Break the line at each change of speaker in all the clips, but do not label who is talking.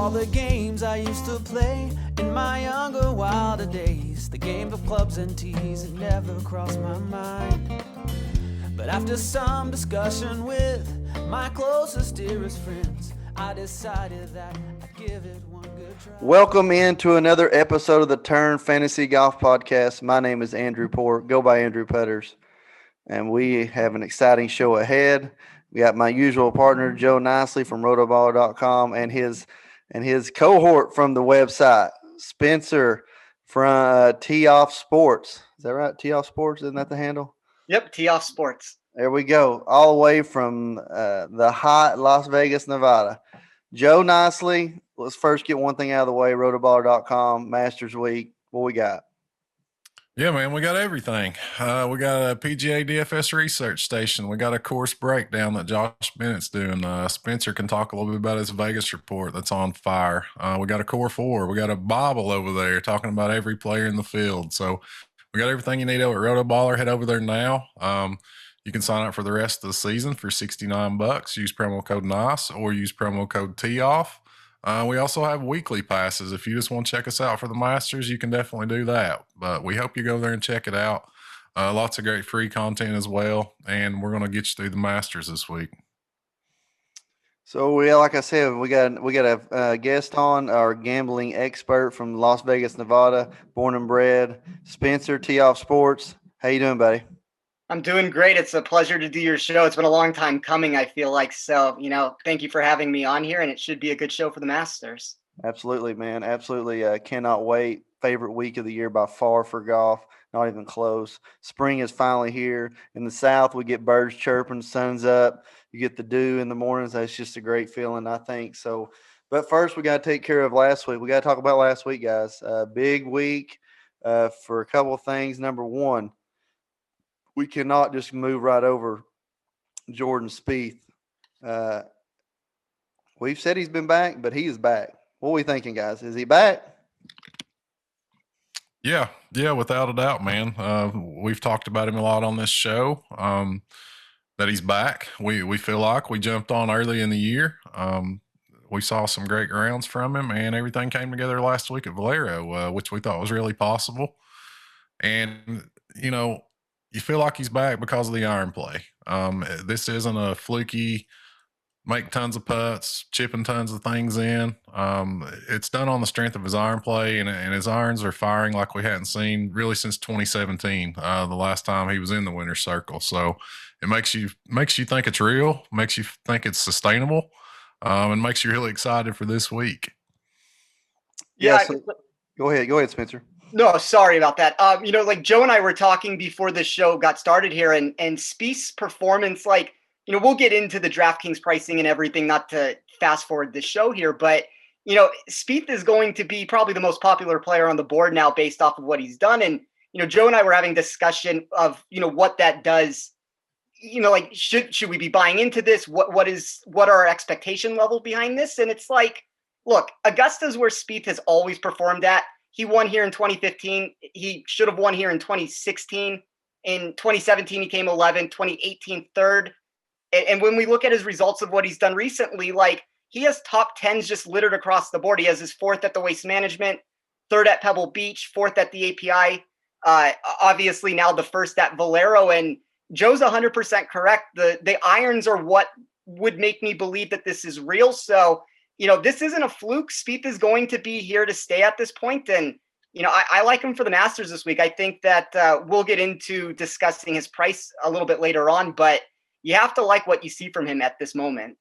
all the games I used to play in my younger, wilder days. The game of clubs and tees had never crossed my mind. But after some discussion with my closest, dearest friends, I decided that I'd give it one good try.
Welcome into another episode of the Turn Fantasy Golf Podcast. My name is Andrew Port. Go by Andrew Putters. And we have an exciting show ahead. We got my usual partner, Joe Nicely from Rotoballer.com, and his cohort from the website, Spencer from Tee Off Sports. Is that right? Tee Off Sports, isn't that the handle?
Yep, Tee Off Sports.
There we go. All the way from the hot Las Vegas, Nevada. Joe Nicely, let's first get one thing out of the way. Rotoballer.com, Masters Week. What we got?
Yeah, man, we got everything. We got a PGA DFS research station. We got a course breakdown that Josh Bennett's doing. Spencer can talk a little bit about his Vegas report that's on fire. We got a core four. We got a Bible over there talking about every player in the field. So we got everything you need over at Rotoballer. Head over there now. You can sign up for the rest of the season for $69. Use promo code NICE or use promo code TEEOFF. We also have weekly passes. If you just want to check us out for the Masters, you can definitely do that. But we hope you go there and check it out. Lots of great free content as well. And we're going to get you through the Masters this week.
So, like I said, we got a guest on, our gambling expert from Las Vegas, Nevada, born and bred, Spencer, Tee Off Sports. How you doing, buddy?
I'm doing great. It's a pleasure to do your show. It's been a long time coming, I feel like. So, thank you for having me on here, and it should be a good show for the Masters.
Absolutely, man. Absolutely. Cannot wait. Favorite week of the year by far for golf. Not even close. Spring is finally here. In the South, we get birds chirping, sun's up. You get the dew in the mornings. That's just a great feeling, I think. So, but first, we got to take care of last week. We got to talk about last week, guys. Big week for a couple of things. Number one, we cannot just move right over Jordan Spieth. We've said he's been back, but he is back. What are we thinking, guys? Is he back?
Yeah, without a doubt, man. We've talked about him a lot on this show, that he's back. We feel like we jumped on early in the year. We saw some great rounds from him, and everything came together last week at Valero, which we thought was really possible. And, you feel like he's back because of the iron play. This isn't a fluky, make tons of putts, chipping tons of things in. It's done on the strength of his iron play, and his irons are firing like we hadn't seen really since 2017, the last time he was in the winner's circle. So it makes you think it's real, makes you think it's sustainable, and makes you really excited for this week.
Yeah. So, go ahead, Spencer.
No, sorry about that. Like Joe and I were talking before the show got started here, and Spieth's performance, we'll get into the DraftKings pricing and everything, not to fast forward the show here, but, Spieth is going to be probably the most popular player on the board now based off of what he's done. And, Joe and I were having discussion of, what that does, should we be buying into this? What are our expectation levels behind this? And it's like, look, Augusta's where Spieth has always performed at. He won here in 2015. He should have won here in 2016. In 2017, he came 11th, 2018, third. And when we look at his results of what he's done recently, he has top 10s just littered across the board. He has his fourth at the Waste Management, third at Pebble Beach, fourth at the API. Obviously now the first at Valero. And Joe's 100% correct. The irons are what would make me believe that this is real. So, this isn't a fluke. Spieth is going to be here to stay at this point. And, I like him for the Masters this week. I think that we'll get into discussing his price a little bit later on, but you have to like what you see from him at this moment.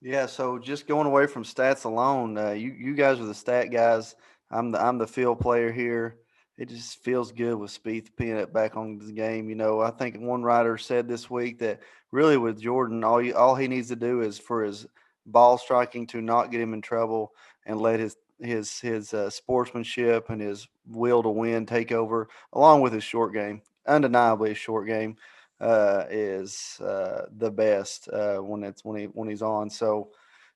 Yeah, so just going away from stats alone, you guys are the stat guys. I'm the field player here. It just feels good with Spieth pinning it back on the game. I think one writer said this week that really with Jordan, all he needs to do is for his ball striking to not get him in trouble and let his sportsmanship and his will to win take over, along with his short game. Undeniably, his short game is the best when he's on. So,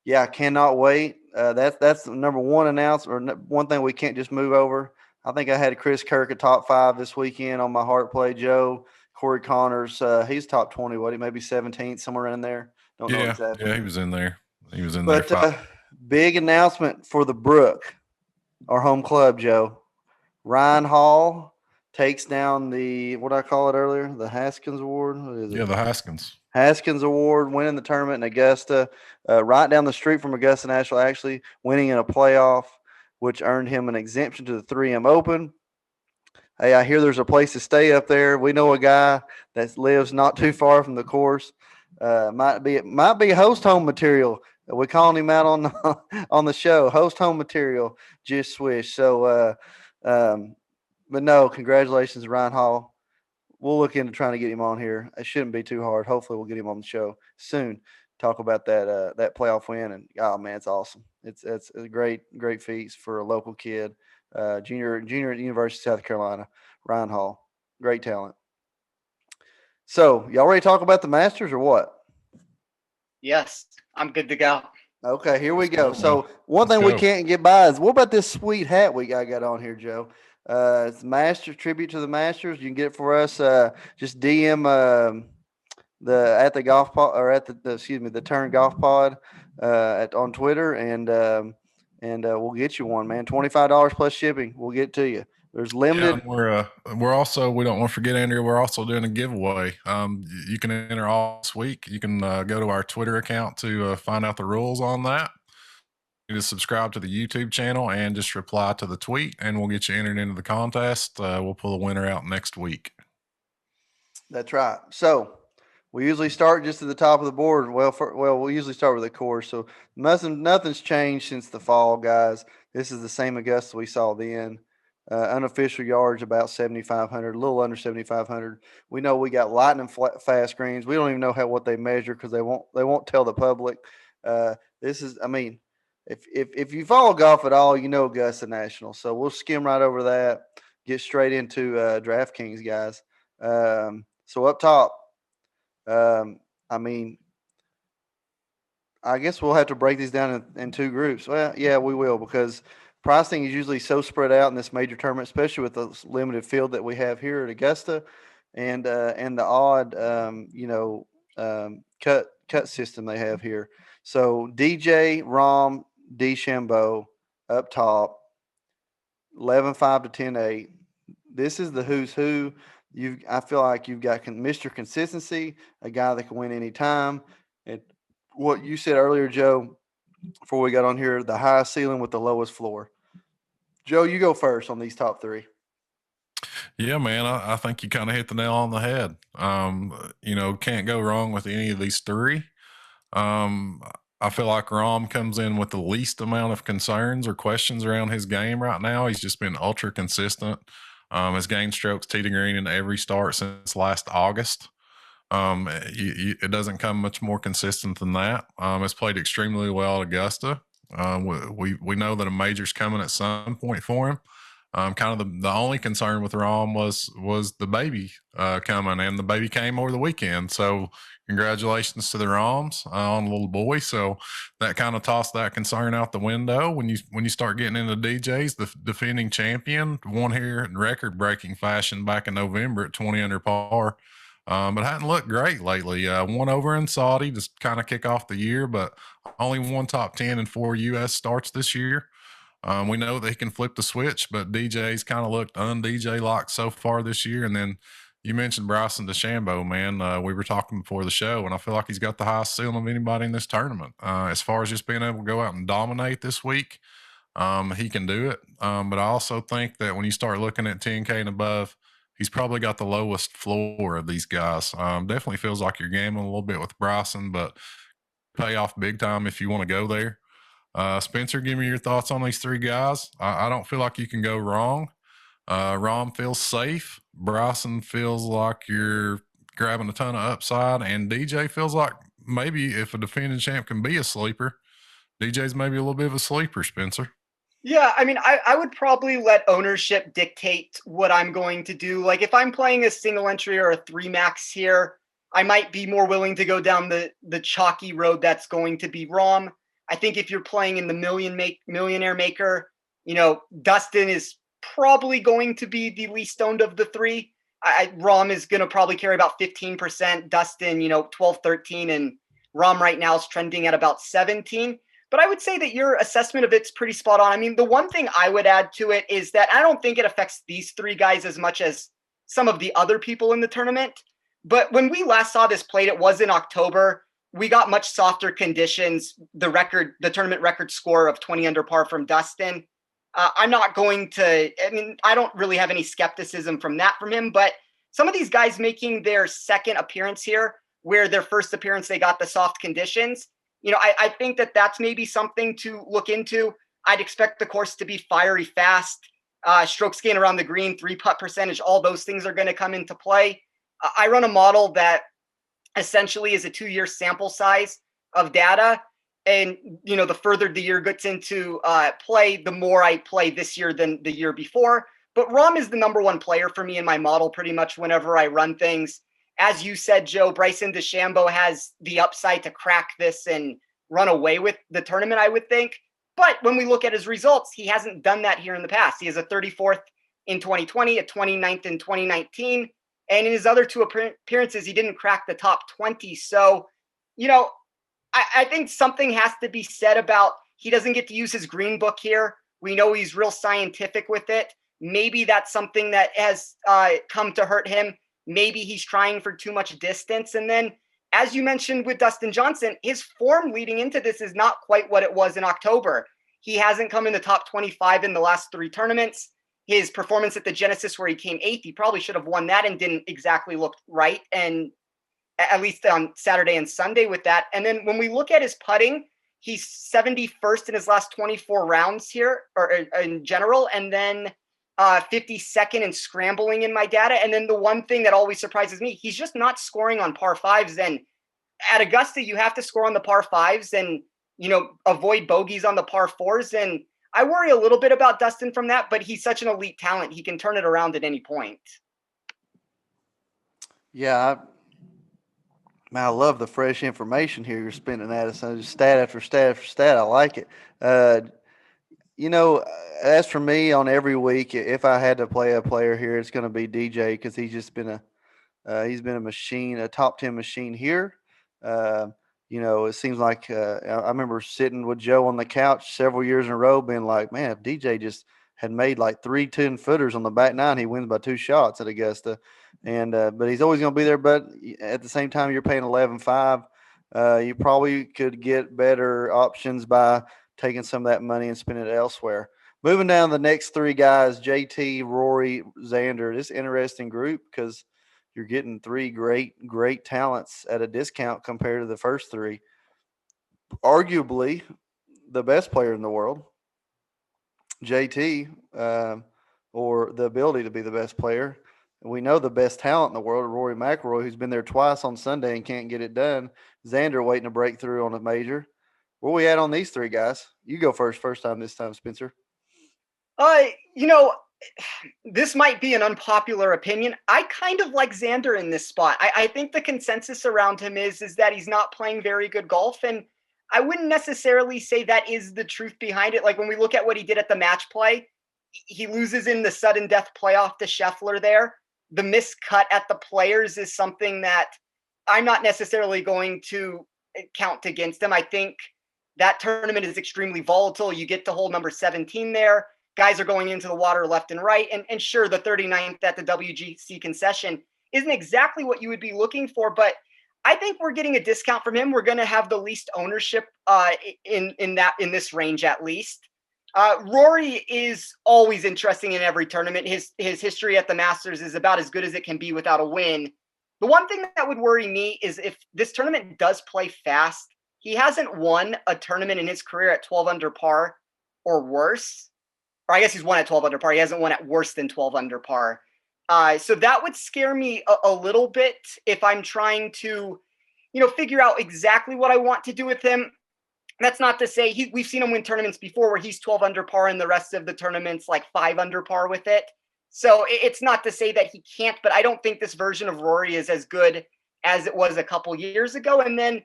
yeah, I cannot wait. That's the number one announcement, or one thing we can't just move over. I think I had Chris Kirk a top 5 this weekend on my heart play. Joe, Corey Connors, he's top 20. Maybe 17th, somewhere in there. Don't know exactly.
Yeah, he was in there. He was in there.
Big announcement for the Brook, our home club, Joe. Ryan Hall takes down what I call it earlier, the Haskins Award. What is it?
Yeah, the
Haskins Award, winning the tournament in Augusta, right down the street from Augusta National, actually winning in a playoff, which earned him an exemption to the 3M Open. Hey, I hear there's a place to stay up there. We know a guy that lives not too far from the course. Might be host home material. We're calling him out on the show. Host home material, just swish. So, but no, congratulations, Ryan Hall. We'll look into trying to get him on here. It shouldn't be too hard. Hopefully, we'll get him on the show soon. Talk about that playoff win, and oh man, it's awesome. It's a great feat for a local kid, junior at the University of South Carolina. Ryan Hall, great talent. So, y'all ready to talk about the Masters or what?
Yes, I'm good to go.
Okay, here we go. So, one thing we can't get by is what about this sweet hat we got on here, Joe? It's Masters tribute to the Masters. You can get it for us. Just DM the golf pod or at the Turn Golf Pod on Twitter, and we'll get you one, man. $25 plus shipping. We'll get it to you. There's limited.
Yeah, we're also, we don't want to forget, Andrew, we're also doing a giveaway. You can enter all this week. You can go to our Twitter account to find out the rules on that. You just subscribe to the YouTube channel and just reply to the tweet, and we'll get you entered into the contest. We'll pull a winner out next week.
That's right. So we usually start just at the top of the board. We'll usually start with the course. So nothing's changed since the fall, guys. This is the same Augusta we saw then. Unofficial yards about 7,500, a little under 7,500. We know we got lightning fast greens. We don't even know what they measure because they won't tell the public. This is, I mean, if you follow golf at all, you know Augusta National. So we'll skim right over that. Get straight into DraftKings, guys. So up top, I mean, I guess we'll have to break these down in two groups. Well, yeah, we will, because pricing is usually so spread out in this major tournament, especially with the limited field that we have here at Augusta, and the odd cut system they have here. So DJ, Rahm, De Chambeau up top, 11-5 to 10-8. This is the who's who. I feel like you've got Mr. Consistency, a guy that can win any time. And what you said earlier, Joe, before we got on here, the highest ceiling with the lowest floor. Joe, you go first on these top three.
Yeah, man, I think you kind of hit the nail on the head. Can't go wrong with any of these three. I feel like Rahm comes in with the least amount of concerns or questions around his game right now. He's just been ultra consistent. His gain strokes tee to green in every start since last August. It doesn't come much more consistent than that. It's played extremely well at Augusta. We know that a major's coming at some point for him. Kind of the only concern with Rahm was the baby coming, and the baby came over the weekend. So congratulations to the Rahms on the little boy. So that kind of tossed that concern out the window. When you start getting into DJs, the defending champion won here in record-breaking fashion back in November at 20 under par. But hadn't looked great lately. One over in Saudi to kind of kick off the year, but only one top 10 in 4 U.S. starts this year. We know that he can flip the switch, but DJ's kind of looked un-DJ-like so far this year. And then you mentioned Bryson De Chambeau, man. We were talking before the show, and I feel like he's got the highest ceiling of anybody in this tournament. As far as just being able to go out and dominate this week, he can do it. But I also think that when you start looking at 10K and above, he's probably got the lowest floor of these guys. Definitely feels like you're gambling a little bit with Bryson, but pay off big time if you want to go there. Spencer, give me your thoughts on these three guys. I don't feel like you can go wrong. Rahm feels safe. Bryson feels like you're grabbing a ton of upside, and DJ feels like maybe if a defending champ can be a sleeper, DJ's maybe a little bit of a sleeper, Spencer.
Yeah, I mean, I would probably let ownership dictate what I'm going to do. Like if I'm playing a single entry or a 3 max here, I might be more willing to go down the chalky road that's going to be Rahm. I think if you're playing in the millionaire maker, Dustin is probably going to be the least owned of the three. Rahm is going to probably carry about 15%. Dustin, 12, 13, and Rahm right now is trending at about 17. But I would say that your assessment of it's pretty spot on. I mean, the one thing I would add to it is that I don't think it affects these three guys as much as some of the other people in the tournament. But when we last saw this played, it was in October. We got much softer conditions. The tournament record score of 20 under par from Dustin. I'm not going to, I mean, I don't really have any skepticism from him, but some of these guys making their second appearance here, where their first appearance, they got the soft conditions. I think that that's maybe something to look into. I'd expect the course to be fiery fast, strokes gained around the green, 3-putt percentage, all those things are going to come into play. I run a model that essentially is a 2-year sample size of data. And, the further the year gets into play, the more I play this year than the year before. But Rahm is the number one player for me in my model pretty much whenever I run things. As you said, Joe, Bryson De Chambeau has the upside to crack this and run away with the tournament, I would think. But when we look at his results, he hasn't done that here in the past. He has a 34th in 2020, a 29th in 2019. And in his other two appearances, he didn't crack the top 20. So, I think something has to be said about he doesn't get to use his green book here. We know he's real scientific with it. Maybe that's something that has come to hurt him. Maybe he's trying for too much distance. And then, as you mentioned with Dustin Johnson, his form leading into this is not quite what it was in October. He hasn't come in the top 25 in the last 3 tournaments. His performance at the Genesis, where he came 8th, he probably should have won that and didn't exactly look right. And at least on Saturday and Sunday with that. And then when we look at his putting, he's 71st in his last 24 rounds here, or in general. And then 52nd in scrambling in my data. And then the one thing that always surprises me, he's just not scoring on par 5s. And at Augusta, you have to score on the par 5s and, avoid bogeys on the par 4s. And I worry a little bit about Dustin from that, but he's such an elite talent. He can turn it around at any point.
Yeah, I love the fresh information here you're spinning at us. Stat after stat after stat. I like it. As for me, on every week, if I had to play a player here, it's going to be DJ, because he's just been a machine, a top 10 machine here. It seems like I remember sitting with Joe on the couch several years in a row, being like, man, if DJ just had made like 3 10-footers on the back 9, he wins by 2 shots at Augusta. And but he's always going to be there. But at the same time, you're paying 11.5. You probably could get better options by taking some of that money and spending it elsewhere. Moving down the next 3 guys, JT, Rory, Xander. This is an interesting group because you're getting 3 great talents at a discount compared to the first 3. Arguably the best player in the world, JT, or the ability to be the best player. We know the best talent in the world, Rory McIlroy, who's been there twice on Sunday and can't get it done. Xander waiting to break through on a major. Where we at on these 3 guys? You go first time this time, Spencer.
This might be an unpopular opinion. I kind of like Xander in this spot. I think the consensus around him is that he's not playing very good golf. And I wouldn't necessarily say that is the truth behind it. Like when we look at what he did at the match play, he loses in the sudden death playoff to Sheffler there. The miscut at the Players is something that I'm not necessarily going to count against him. I think that tournament is extremely volatile. You get to hole number 17 there. Guys are going into the water left and right. And sure, the 39th at the WGC concession isn't exactly what you would be looking for, but I think we're getting a discount from him. We're going to have the least ownership in this range at least. Rory is always interesting in every tournament. His history at the Masters is about as good as it can be without a win. The one thing that would worry me is if this tournament does play fast, he hasn't won a tournament in his career at 12 under par or worse. Or I guess he's won at 12 under par. He hasn't won at worse than 12 under par. So that would scare me a little bit if I'm trying to, figure out exactly what I want to do with him. That's not to say we've seen him win tournaments before where he's 12 under par and the rest of the tournaments like 5 under par with it. So it's not to say that he can't, but I don't think this version of Rory is as good as it was a couple years ago. And then,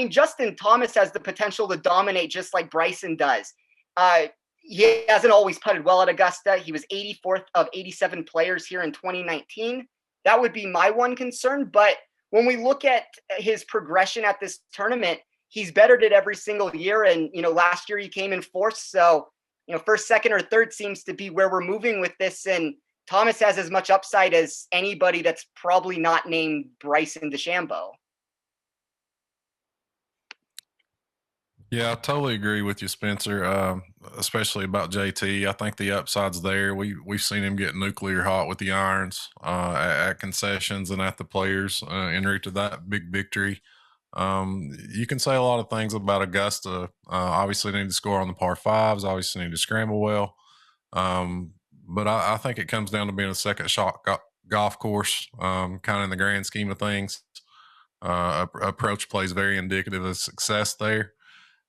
Justin Thomas has the potential to dominate just like Bryson does. He hasn't always putted well at Augusta. He was 84th of 87 players here in 2019. That would be my one concern. But when we look at his progression at this tournament, he's bettered it every single year. And, last year he came in fourth. So, first, second, or third seems to be where we're moving with this. And Thomas has as much upside as anybody that's probably not named Bryson De Chambeau.
Yeah, I totally agree with you, Spencer. Especially about JT. I think the upside's there. We've seen him get nuclear hot with the irons at concessions and at the players en route to that big victory. You can say a lot of things about Augusta. Obviously, need to score on the par fives. Obviously, need to scramble well. But I think it comes down to being a second shot golf course, kind of in the grand scheme of things. Approach play is very indicative of success there.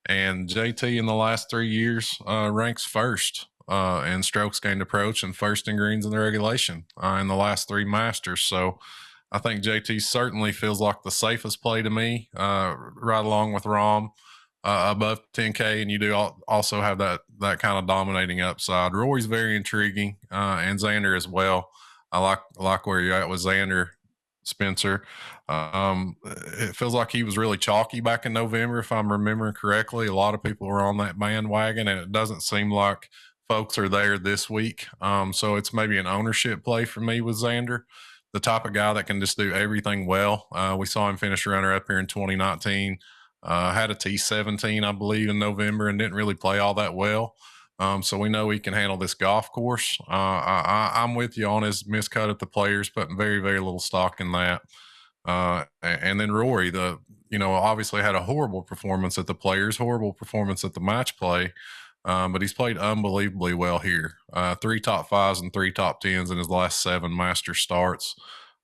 And JT in the last 3 years ranks first in strokes gained approach and first in greens in the regulation in the last 3 Masters. So I think JT certainly feels like the safest play to me, right along with Rahm above 10K. And you do also have that kind of dominating upside. Rory's very intriguing, and Xander as well. I like where you're at with Xander, Spencer. It feels like he was really chalky back in November, if I'm remembering correctly. A lot of people were on that bandwagon, and it doesn't seem like folks are there this week. So it's maybe an ownership play for me with Xander, the type of guy that can just do everything well. We saw him finish runner up here in 2019. Had a T17, I believe, in November and didn't really play all that well. So we know he can handle this golf course. I'm with you on his miscut at the players, putting very, very little stock in that. And then Rory, obviously had a horrible performance at the players, horrible performance at the match play. But he's played unbelievably well here. 3 top 5s and 3 top 10s in his last 7 Master starts.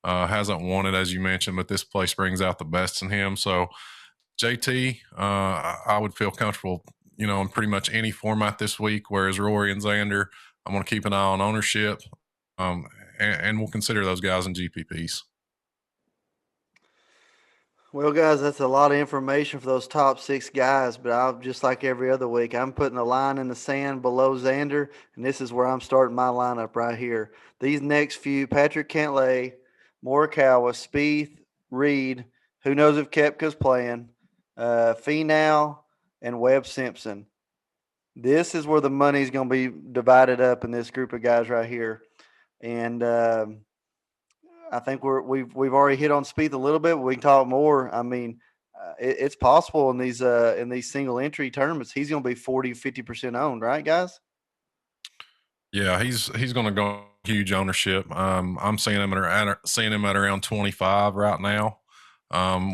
Hasn't won it, as you mentioned, but this place brings out the best in him. So JT, I would feel comfortable, in pretty much any format this week, whereas Rory and Xander, I'm going to keep an eye on ownership, and we'll consider those guys in GPPs.
Well, guys, that's a lot of information for those top 6 guys, but I'm just like every other week. I'm putting a line in the sand below Xander, and this is where I'm starting my lineup right here. These next few: Patrick Cantlay, Morikawa, Spieth, Reed, who knows if Koepka's playing, Finau, and Webb Simpson. This is where the money's going to be divided up in this group of guys right here. And I think we've already hit on Spieth a little bit, but we can talk more. I mean, it's possible in these single entry tournaments, he's going to be 40-50% owned, right, guys?
Yeah, he's going to go huge ownership. I'm seeing him at around 25 right now,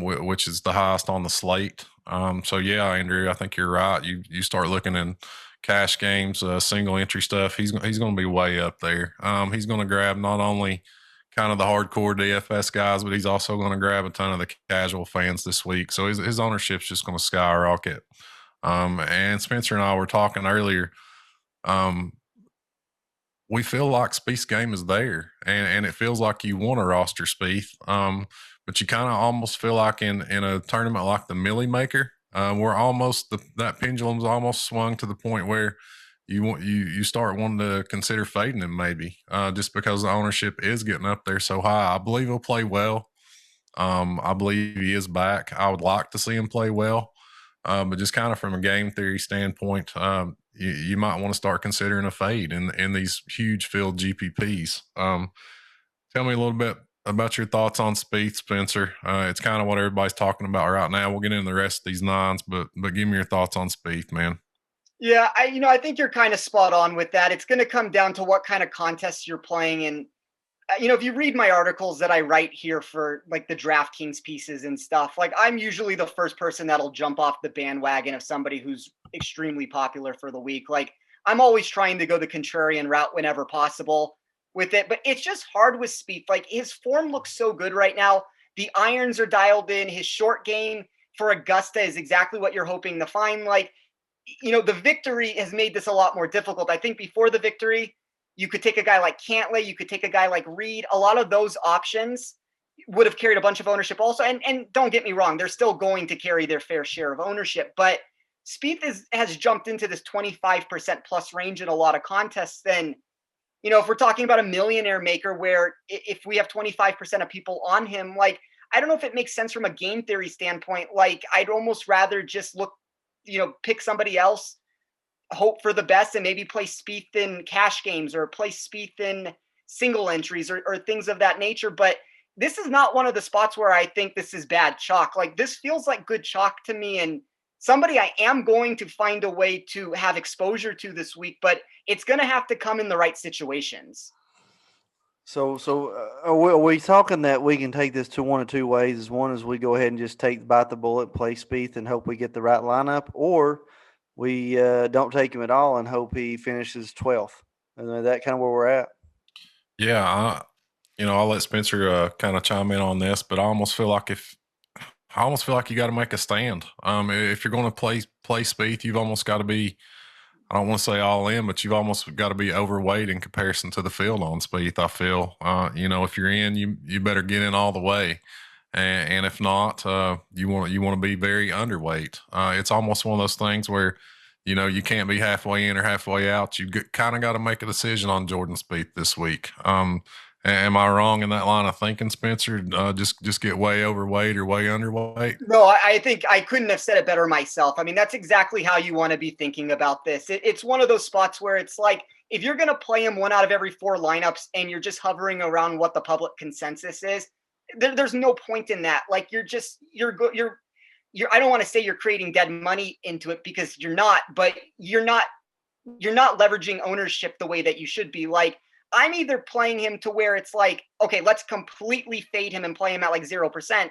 which is the highest on the slate. So yeah, Andrew, I think you're right. You start looking in cash games, single entry stuff. He's going to be way up there. He's going to grab not only kind of the hardcore DFS guys, but he's also going to grab a ton of the casual fans this week. So his ownership's just going to skyrocket. And Spencer and I were talking earlier. We feel like Spieth's game is there, and it feels like you want to roster Spieth. But you kind of almost feel like in a tournament like the Millie Maker, where almost that pendulum's almost swung to the point where you start wanting to consider fading him maybe, just because the ownership is getting up there so high. I believe he'll play well. I believe he is back. I would like to see him play well, but just kind of from a game theory standpoint, you might want to start considering a fade in these huge field GPPs. Tell me a little bit about your thoughts on Spieth, Spencer. It's kind of what everybody's talking about right now. We'll get into the rest of these 9s, but give me your thoughts on Spieth, man.
Yeah, I think you're kind of spot on with that. It's going to come down to what kind of contests you're playing. And, if you read my articles that I write here for like the Draftkings pieces and stuff, like I'm usually the first person that'll jump off the bandwagon of somebody who's extremely popular for the week. Like I'm always trying to go the contrarian route whenever possible with it, but it's just hard with Spieth. Like his form looks so good right now. The irons are dialed in. His short game for Augusta is exactly what you're hoping to find. Like, the victory has made this a lot more difficult. I think before the victory, you could take a guy like Cantlay, you could take a guy like Reed. A lot of those options would have carried a bunch of ownership also. And don't get me wrong, they're still going to carry their fair share of ownership. But Spieth has jumped into this 25% plus range in a lot of contests. Then, if we're talking about a millionaire maker where if we have 25% of people on him, like I don't know if it makes sense from a game theory standpoint. Like, I'd almost rather just look, pick somebody else, hope for the best, and maybe play Spieth in cash games or play Spieth in single entries or things of that nature. But this is not one of the spots where I think this is bad chalk. Like, this feels like good chalk to me, and somebody I am going to find a way to have exposure to this week, but it's going to have to come in the right situations.
So are we talking that we can take this to one of two ways? One is we go ahead and just bite the bullet, play Spieth, and hope we get the right lineup, or we don't take him at all and hope he finishes 12th. And that kind of where we're at.
Yeah, I'll let Spencer kind of chime in on this, but I almost feel like you got to make a stand. If you're going to play Spieth, you've almost got to be, I don't want to say all in, but you've almost got to be overweight in comparison to the field on Spieth. I feel, if you're in, you better get in all the way, and if not, you want to be very underweight. It's almost one of those things where, you can't be halfway in or halfway out. You kind of got to make a decision on Jordan Spieth this week. Am I wrong in that line of thinking, Spencer? Just get way overweight or way underweight?
No, I think I couldn't have said it better myself. I mean, that's exactly how you want to be thinking about this. It's one of those spots where it's like, if you're going to play him 1 out of every 4 lineups and you're just hovering around what the public consensus is, there's no point in that. Like, you're I don't want to say you're creating dead money into it, because you're not, but you're not leveraging ownership the way that you should be. Like, I'm either playing him to where it's like, okay, let's completely fade him and play him at like 0%,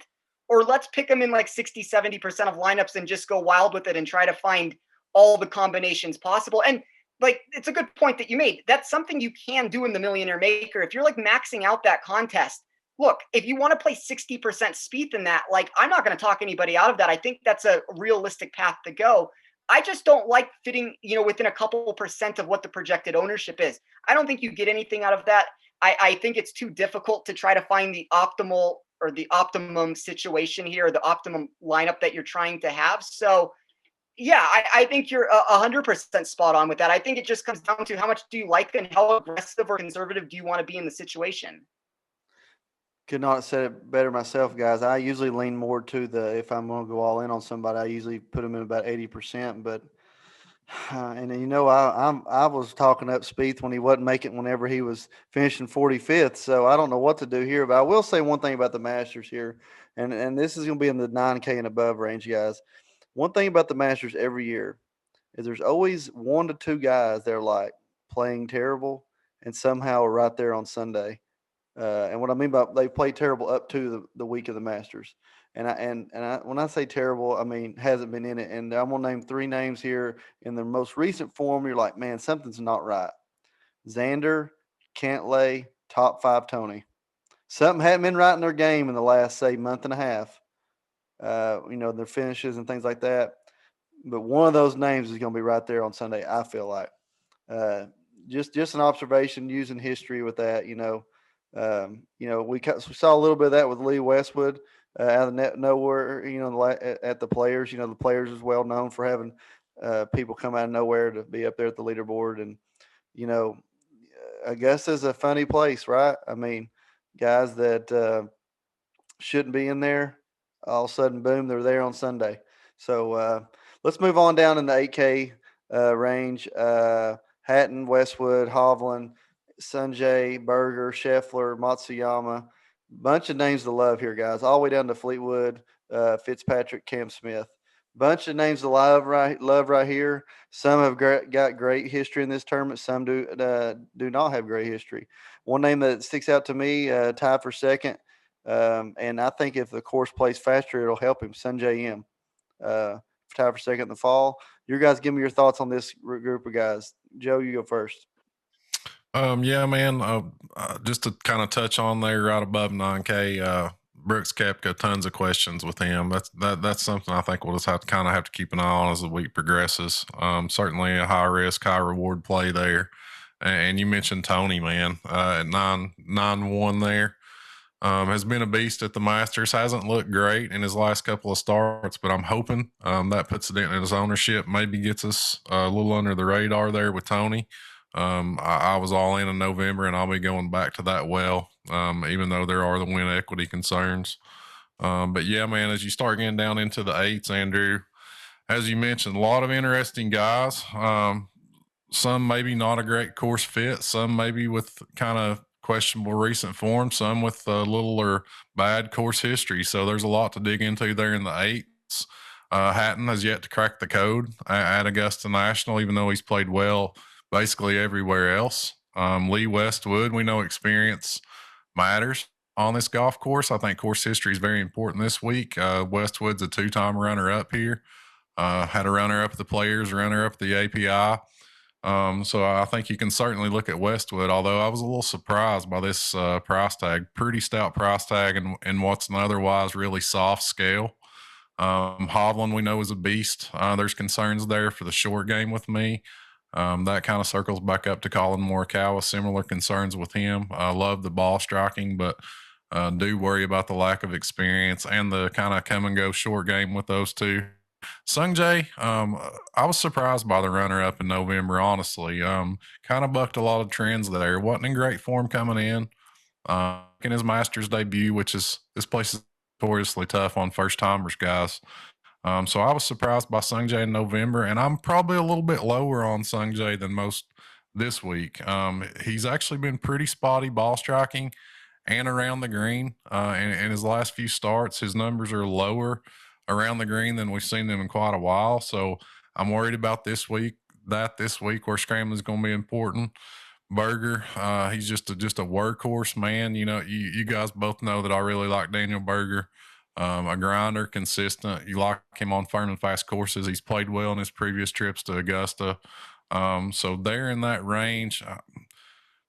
or let's pick him in like 60-70% of lineups and just go wild with it and try to find all the combinations possible. And like, it's a good point that you made. That's something you can do in the Millionaire Maker. If you're like maxing out that contest, look, if you want to play 60% Spieth in that, like, I'm not going to talk anybody out of that. I think that's a realistic path to go. I just don't like fitting, within a couple percent of what the projected ownership is. I don't think you get anything out of that. I think it's too difficult to try to find the optimal or the optimum situation here, or the optimum lineup that you're trying to have. So yeah, I think you're 100% spot on with that. I think it just comes down to how much do you like and how aggressive or conservative do you want to be in the situation.
Could not have said it better myself, guys. I usually lean more to if I'm going to go all in on somebody, I usually put them in about 80%. But and I was talking up Spieth when he wasn't making, whenever he was finishing 45th. So I don't know what to do here. But I will say one thing about the Masters here, and this is going to be in the 9K and above range, guys. One thing about the Masters every year is there's always 1 to 2 guys that are like playing terrible and somehow are right there on Sunday. And what I mean by they play terrible up to the week of the Masters. And when I say terrible, I mean hasn't been in it. And I'm gonna name 3 names here in the most recent form. You're like, man, something's not right. Xander, Cantlay, top 5 Tony. Something hadn't been right in their game in the last, say, month and a half. Their finishes and things like that. But one of those names is gonna be right there on Sunday, I feel like. Just an observation using history with that, we saw a little bit of that with Lee Westwood out of nowhere, at the Players. The Players is well known for having people come out of nowhere to be up there at the leaderboard. And, Augusta's a funny place, right? I mean, guys that shouldn't be in there, all of a sudden, boom, they're there on Sunday. So let's move on down in the 8K range. Hatton, Westwood, Hovland, Sanjay, Berger, Sheffler, Matsuyama. Bunch of names to love here, guys. All the way down to Fleetwood, Fitzpatrick, Cam Smith. Bunch of names to love right here. Some have got great history in this tournament. Some do not have great history. One name that sticks out to me, tied for second, and I think if the course plays faster, it'll help him. Sanjay M. Tied for second in the fall. You guys give me your thoughts on this group of guys. Joe, you go first.
Yeah, man. Just to kind of touch on there, right above 9K, Brooks Koepka, tons of questions with him. That's something I think we'll just have to keep an eye on as the week progresses. Certainly a high risk, high reward play there. And you mentioned Tony, man, at 9-1 there. Has been a beast at the Masters. Hasn't looked great in his last couple of starts, but I'm hoping that puts it in his ownership. Maybe gets us a little under the radar there with Tony. I was all in November, and I'll be going back to that well, even though there are the win equity concerns. But yeah, man, as you start getting down into the eights, Andrew, as you mentioned, a lot of interesting guys. Some maybe not a great course fit, some maybe with kind of questionable recent form, some with a little or bad course history. So there's a lot to dig into there in the eights. Hatton has yet to crack the code at Augusta National, even though he's played well basically everywhere else. Lee Westwood, we know experience matters on this golf course. I think course history is very important this week. Westwood's a two-time runner-up here. Had a runner-up at the Players, runner-up at the API. So I think you can certainly look at Westwood, although I was a little surprised by this price tag. Pretty stout price tag in what's an otherwise really soft scale. Hovland, we know, is a beast. There's concerns there for the short game with me. That kind of circles back up to Colin Morikawa. Similar concerns with him. I love the ball striking, but do worry about the lack of experience and the kind of come and go short game with those two. Sungjae, I was surprised by the runner-up in November, honestly. Kind of bucked a lot of trends there. Wasn't in great form coming in. In his Masters debut, which is this place is notoriously tough on first-timers, guys. So I was surprised by Sungjae in November, and I'm probably a little bit lower on Sungjae than most this week. He's actually been pretty spotty ball striking and around the green. In his last few starts, his numbers are lower around the green than we've seen them in quite a while. So I'm worried about this week where scrambling is going to be important. Berger, he's just a workhorse, man. You know, you guys both know that I really like Daniel Berger. A grinder, consistent. You like him on firm and fast courses. He's played well in his previous trips to Augusta. So they're in that range.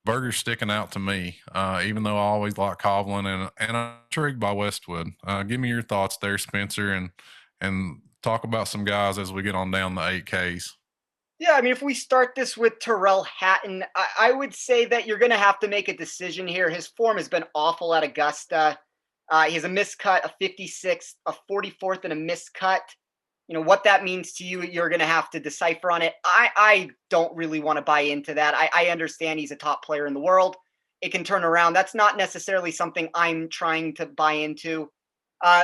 Berger's sticking out to me, even though I always like Hovland, and I'm intrigued by Westwood. Give me your thoughts there, Spencer, and talk about some guys as we get on down the 8Ks.
Yeah, I mean, if we start this with Tyrell Hatton, I would say that you're going to have to make a decision here. His form has been awful at Augusta. He has a miscut, a 56th, a 44th, and a miscut. You know, what that means to you, you're going to have to decipher on it. I don't really want to buy into that. I understand he's a top player in the world. It can turn around. That's not necessarily something I'm trying to buy into.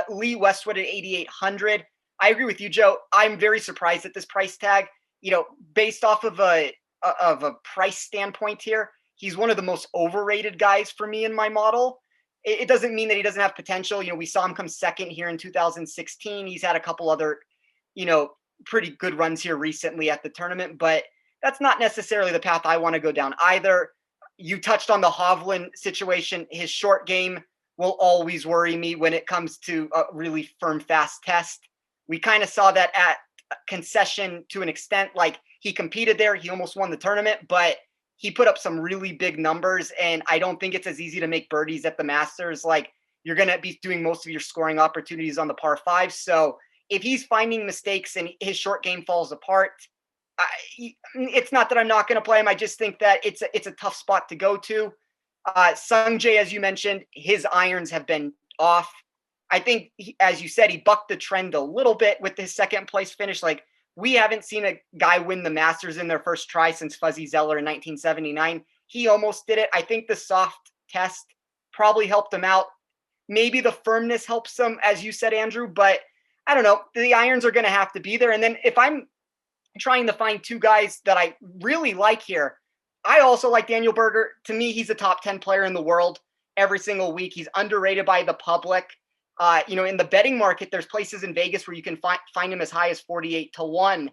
Lee Westwood at 8,800. I agree with you, Joe. I'm very surprised at this price tag. You know, based off of a price standpoint here, he's one of the most overrated guys for me in my model. It doesn't mean that he doesn't have potential. You know, we saw him come second here in 2016. He's had a couple other, you know, pretty good runs here recently at the tournament, but that's not necessarily the path I want to go down either. You touched on the Hovland situation. His short game will always worry me when it comes to a really firm, fast test. We kind of saw that at Concession to an extent. Like, he competed there. He almost won the tournament, but he put up some really big numbers, and I don't think it's as easy to make birdies at the Masters. Like, you're going to be doing most of your scoring opportunities on the par five. So if he's finding mistakes and his short game falls apart, it's not that I'm not going to play him. I just think that it's a tough spot to go to. Sungjae, as you mentioned, his irons have been off. I think, as you said, he bucked the trend a little bit with his second place finish. Like, we haven't seen a guy win the Masters in their first try since Fuzzy Zeller in 1979. He almost did it. I think the soft test probably helped him out. Maybe the firmness helps him, as you said, Andrew, but I don't know. The irons are going to have to be there. And then if I'm trying to find two guys that I really like here, I also like Daniel Berger. To me, he's a top 10 player in the world every single week. He's underrated by the public. You know, in the betting market, there's places in Vegas where you can find him as high as 48-1.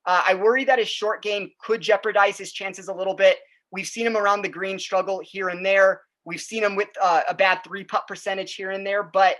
I worry that his short game could jeopardize his chances a little bit. We've seen him around the green struggle here and there. We've seen him with a bad 3-putt percentage here and there. But,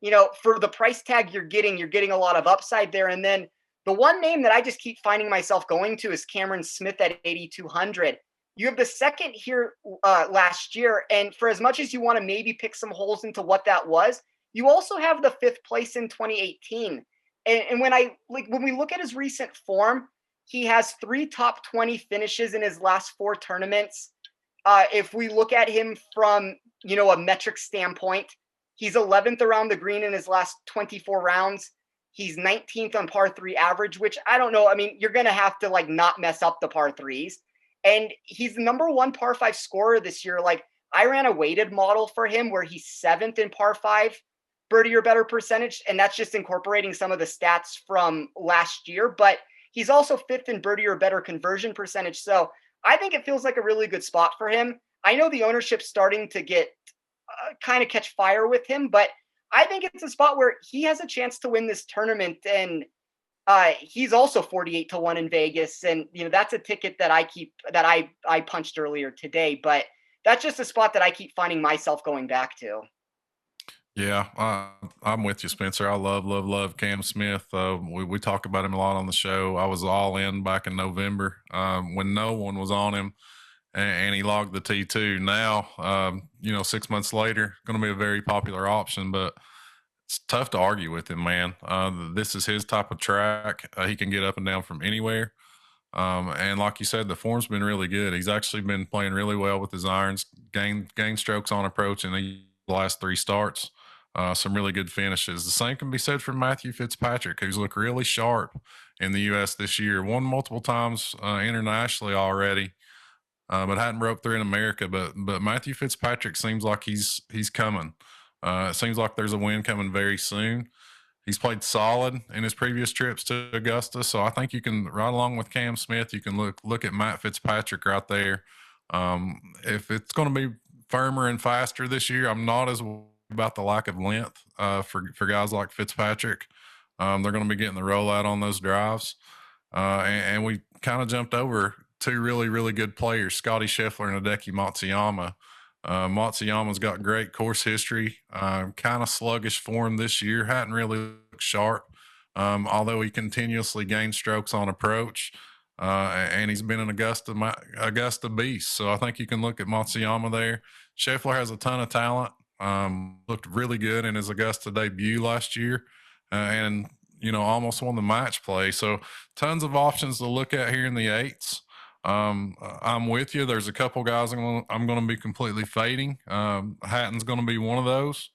you know, for the price tag you're getting a lot of upside there. And then the one name that I just keep finding myself going to is Cameron Smith at 8,200. You have the second here last year. And for as much as you want to maybe pick some holes into what that was, you also have the fifth place in 2018. And when we look at his recent form, he has 3 top 20 finishes in his last 4 tournaments. If we look at him from, you know, a metric standpoint, he's 11th around the green in his last 24 rounds. He's 19th on par 3 average, which I don't know. I mean, you're going to have to like not mess up the par 3s. And he's the number 1 par 5 scorer this year. Like, I ran a weighted model for him where he's 7th in par 5. birdie or better percentage, and that's just incorporating some of the stats from last year. But he's also 5th in birdie or better conversion percentage. So I think it feels like a really good spot for him. I know the ownership's starting to get kind of catch fire with him, but I think it's a spot where he has a chance to win this tournament. And he's also 48-1 in Vegas. And, that's a ticket that I punched earlier today, but that's just a spot that I keep finding myself going back to.
Yeah, I'm with you, Spencer. I love Cam Smith. We talk about him a lot on the show. I was all in back in November when no one was on him, and he logged the T2. Now, 6 months later, going to be a very popular option, but it's tough to argue with him, man. This is his type of track. He can get up and down from anywhere. And like you said, the form's been really good. He's actually been playing really well with his irons, gain strokes on approach in the last 3 starts. Some really good finishes. The same can be said for Matthew Fitzpatrick, who's looked really sharp in the U.S. this year. Won multiple times internationally already, but hadn't broke through in America. But Matthew Fitzpatrick seems like he's coming. It seems like there's a win coming very soon. He's played solid in his previous trips to Augusta, so I think you can, right along with Cam Smith, you can look at Matt Fitzpatrick right there. If it's going to be firmer and faster this year, I'm not as worried about the lack of length for guys like Fitzpatrick. They're going to be getting the rollout on those drives. And we kind of jumped over 2 really, really good players, Scotty Sheffler and Adeki Matsuyama. Matsuyama's got great course history, kind of sluggish form this year, hadn't really looked sharp, although he continuously gained strokes on approach, and he's been an Augusta beast. So I think you can look at Matsuyama there. Sheffler has a ton of talent, looked really good in his Augusta debut last year, and almost won the match play. So tons of options to look at here in the 8s. I'm with you. There's a couple guys I'm going to be completely fading. Hatton's going to be one of those.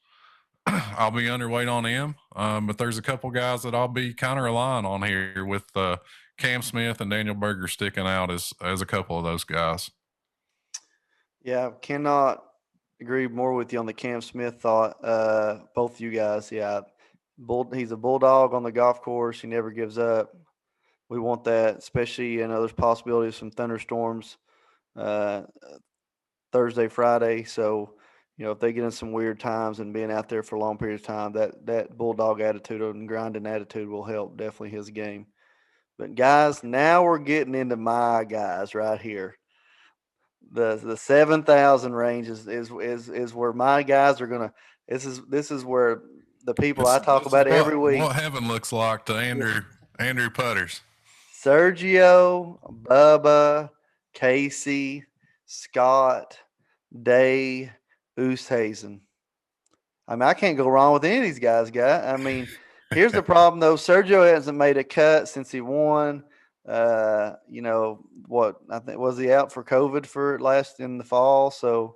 I'll be underweight on him, but there's a couple guys that I'll be kind of relying on here with Cam Smith and Daniel Berger sticking out as a couple of those guys.
Yeah, cannot agree more with you on the Cam Smith thought. Both of you guys, yeah. He's a bulldog on the golf course. He never gives up. We want that, especially, there's possibilities of some thunderstorms Thursday, Friday. So, if they get in some weird times and being out there for a long period of time, that bulldog attitude and grinding attitude will help definitely his game. But guys, now we're getting into my guys right here. The 7,000 range is where my guys are gonna. This is where the people I talk about every week.
What heaven looks like to Andrew Putters.
Sergio, Bubba, Casey, Scott, Day, Oosthuizen. I mean, I can't go wrong with any of these guys, I mean, here's the problem, though. Sergio hasn't made a cut since he won. What, I think, was he out for COVID for last in the fall? So,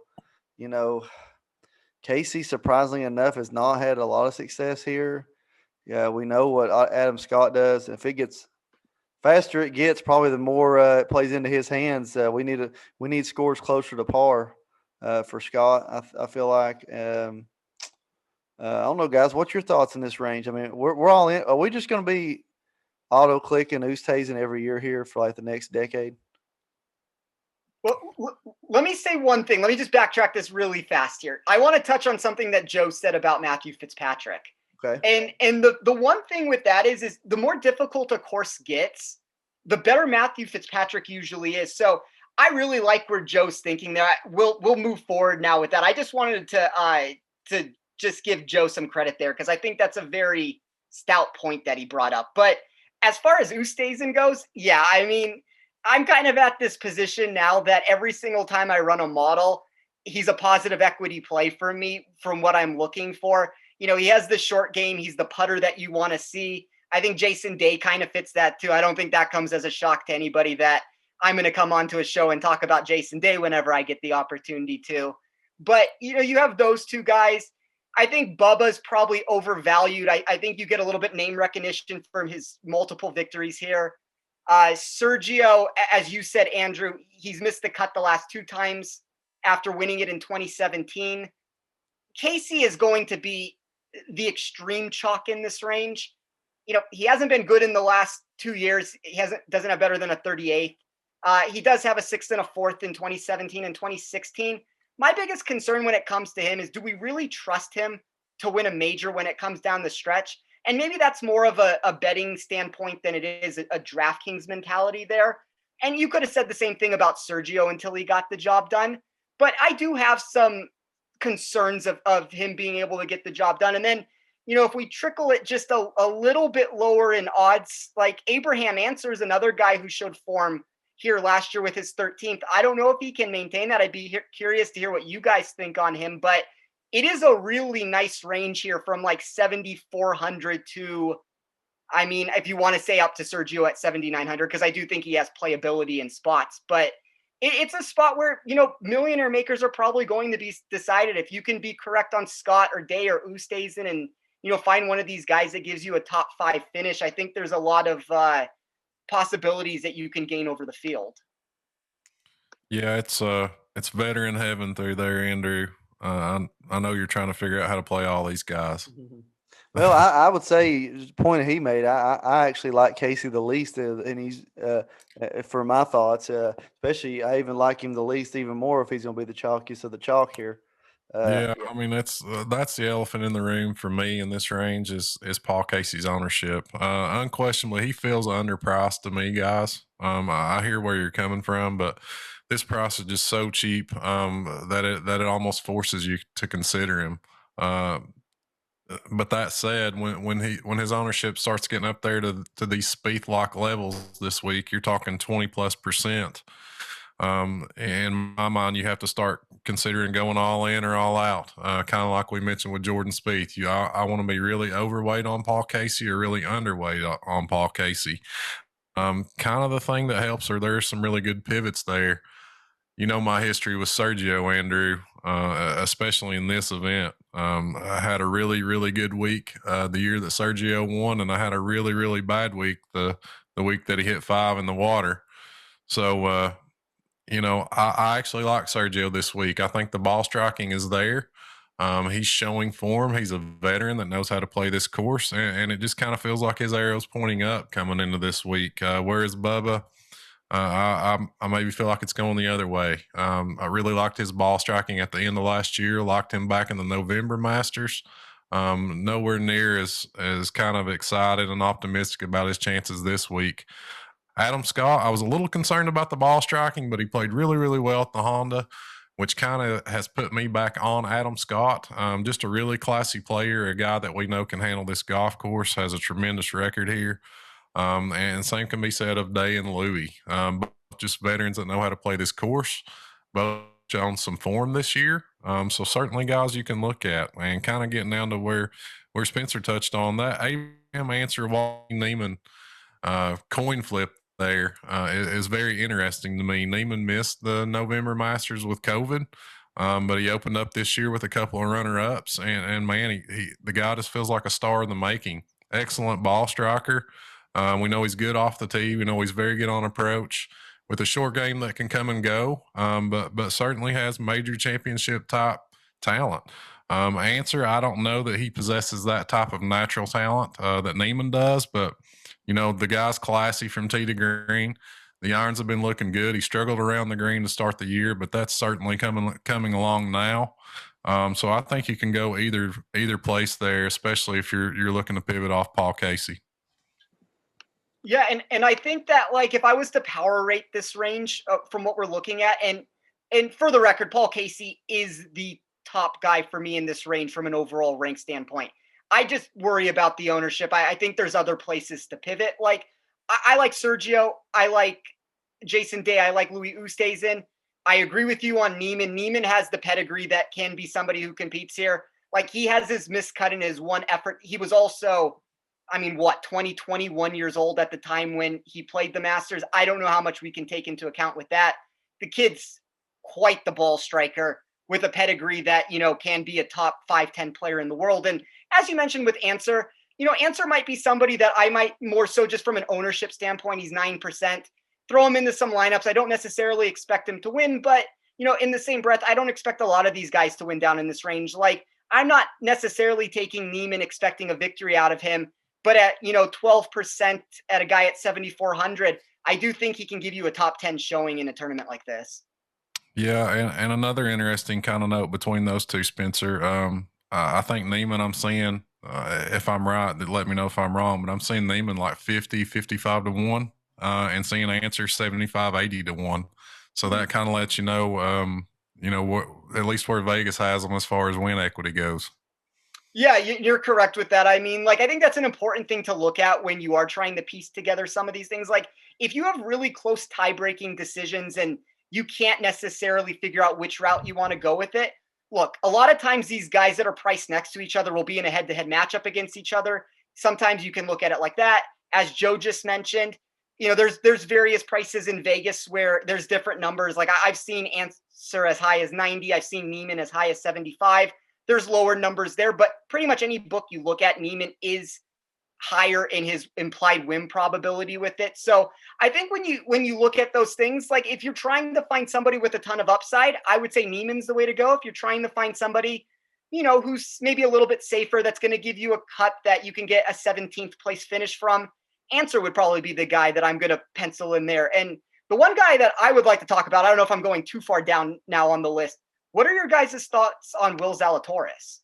Casey, surprisingly enough, has not had a lot of success here. Yeah, we know what Adam Scott does. If it gets faster it gets, probably the more it plays into his hands. We need scores closer to par for Scott. I feel like. I don't know, guys. What's your thoughts on this range? I mean, we're all in. Are we just going to be auto clicking Oosthuizen every year here for like the next decade?
Well, let me say one thing. Let me just backtrack this really fast here. I want to touch on something that Joe said about Matthew Fitzpatrick.
Okay.
And the one thing with that is the more difficult a course gets, the better Matthew Fitzpatrick usually is. So I really like where Joe's thinking there. We'll move forward now with that. I just wanted to just give Joe some credit there because I think that's a very stout point that he brought up. But as far as Oosthuizen goes, yeah, I mean, I'm kind of at this position now that every single time I run a model, he's a positive equity play for me from what I'm looking for. He has the short game. He's the putter that you want to see. I think Jason Day kind of fits that too. I don't think that comes as a shock to anybody that I'm going to come onto a show and talk about Jason Day whenever I get the opportunity to. But, you have those two guys. I think Bubba's probably overvalued. I think you get a little bit name recognition from his multiple victories here. Sergio, as you said, Andrew, he's missed the cut the last 2 times after winning it in 2017. Casey is going to be the extreme chalk in this range. He hasn't been good in the last 2 years. He doesn't have better than a 38th. He does have a 6th and a 4th in 2017 and 2016. My biggest concern when it comes to him is, do we really trust him to win a major when it comes down the stretch? And maybe that's more of a betting standpoint than it is a DraftKings mentality there. And you could have said the same thing about Sergio until he got the job done. But I do have some concerns of him being able to get the job done. And then, if we trickle it just a little bit lower in odds, like Abraham Answer is another guy who showed form here last year with his 13th. I don't know if he can maintain that. I'd be curious to hear what you guys think on him, but it is a really nice range here from like 7,400 to, if you want to say up to Sergio at 7,900, because I do think he has playability in spots, but it's a spot where, millionaire makers are probably going to be decided. If you can be correct on Scott or Day or Oosthuizen and, find one of these guys that gives you a top 5 finish, I think there's a lot of possibilities that you can gain over the field.
Yeah, it's veteran heaven through there, Andrew. I know you're trying to figure out how to play all these guys.
Well, I would say the point he made, I actually like Casey the least, and he's for my thoughts, especially I even like him the least even more if he's going to be the chalkiest of the chalk here.
Yeah, that's the elephant in the room for me in this range is Paul Casey's ownership. Unquestionably, he feels underpriced to me, guys. I hear where you're coming from, but this price is just so cheap that it almost forces you to consider him. But that said, when his ownership starts getting up there to these Spieth lock levels this week, you're talking 20+%. In my mind, you have to start considering going all in or all out. Kind of like we mentioned with Jordan Spieth. I want to be really overweight on Paul Casey or really underweight on Paul Casey. Kind of the thing that helps, or there's some really good pivots there. My history with Sergio, Andrew, especially in this event. I had a really, really good week the year that Sergio won, and I had a really, really bad week the week that he hit 5 in the water. So, I actually like Sergio this week. I think the ball striking is there. He's showing form. He's a veteran that knows how to play this course, and it just kind of feels like his arrow's pointing up coming into this week. Whereas Bubba, I maybe feel like it's going the other way. I really liked his ball striking at the end of last year. Liked him back in the November Masters. Nowhere near as kind of excited and optimistic about his chances this week. Adam Scott, I was a little concerned about the ball striking, but he played really, really well at the Honda, which kind of has put me back on Adam Scott. Just a really classy player, a guy that we know can handle this golf course, has a tremendous record here. And same can be said of Day and Louis. Just veterans that know how to play this course, both shown some form this year. So certainly guys you can look at, and kind of getting down to where Spencer touched on that. Abraham Answer, Wally Neiman coin flip there is very interesting to me. Neiman missed the November Masters with COVID, but he opened up this year with a couple of runner-ups, and man, the guy just feels like a star in the making. Excellent ball striker. We know he's good off the tee. We know he's very good on approach with a short game that can come and go, but certainly has major championship type talent. Answer, I don't know that he possesses that type of natural talent that Neiman does, but the guy's classy from tee to green. The irons have been looking good. He struggled around the green to start the year, but that's certainly coming along now. So I think you can go either place there, especially if you're looking to pivot off Paul Casey.
Yeah, and I think that, like, if I was to power rate this range from what we're looking at, and for the record, Paul Casey is the top guy for me in this range from an overall rank standpoint. I just worry about the ownership. I think there's other places to pivot. Like, I like Sergio. I like Jason Day. I like Louis Oosthuizen. I agree with you on Neiman. Neiman has the pedigree that can be somebody who competes here. Like, he has his miscut in his one effort. He was also, 21 years old at the time when he played the Masters. I don't know how much we can take into account with that. The kid's quite the ball striker with a pedigree that, can be a top 5-10 player in the world. And as you mentioned with Answer, Answer might be somebody that I might more so just from an ownership standpoint, he's 9%, throw him into some lineups. I don't necessarily expect him to win, but, in the same breath, I don't expect a lot of these guys to win down in this range. Like, I'm not necessarily taking Neiman expecting a victory out of him, but at 12% at a guy at 7,400, I do think he can give you a top 10 showing in a tournament like this.
Yeah, and another interesting kind of note between those two, Spencer. I think Neiman, I'm seeing, if I'm right, let me know if I'm wrong, but I'm seeing Neiman like 50, 55 to 1, and seeing Answer 75, 80 to 1. So that kind of lets what, at least where Vegas has them as far as win equity goes.
Yeah, you're correct with that. I mean, like, I think that's an important thing to look at when you are trying to piece together some of these things. Like, if you have really close tie-breaking decisions and you can't necessarily figure out which route you want to go with it, look, a lot of times these guys that are priced next to each other will be in a head-to-head matchup against each other. Sometimes you can look at it like that. As Joe just mentioned, there's various prices in Vegas where there's different numbers. Like, I've seen Answer as high as 90. I've seen Neiman as high as 75. There's lower numbers there, but pretty much any book you look at, Neiman is higher in his implied win probability with it. So I think when you look at those things, like if you're trying to find somebody with a ton of upside, I would say Neiman's the way to go. If you're trying to find somebody, who's maybe a little bit safer, that's going to give you a cut that you can get a 17th place finish from, Answer would probably be the guy that I'm going to pencil in there. And the one guy that I would like to talk about, I don't know if I'm going too far down now on the list. What are your guys' thoughts on Will Zalatoris?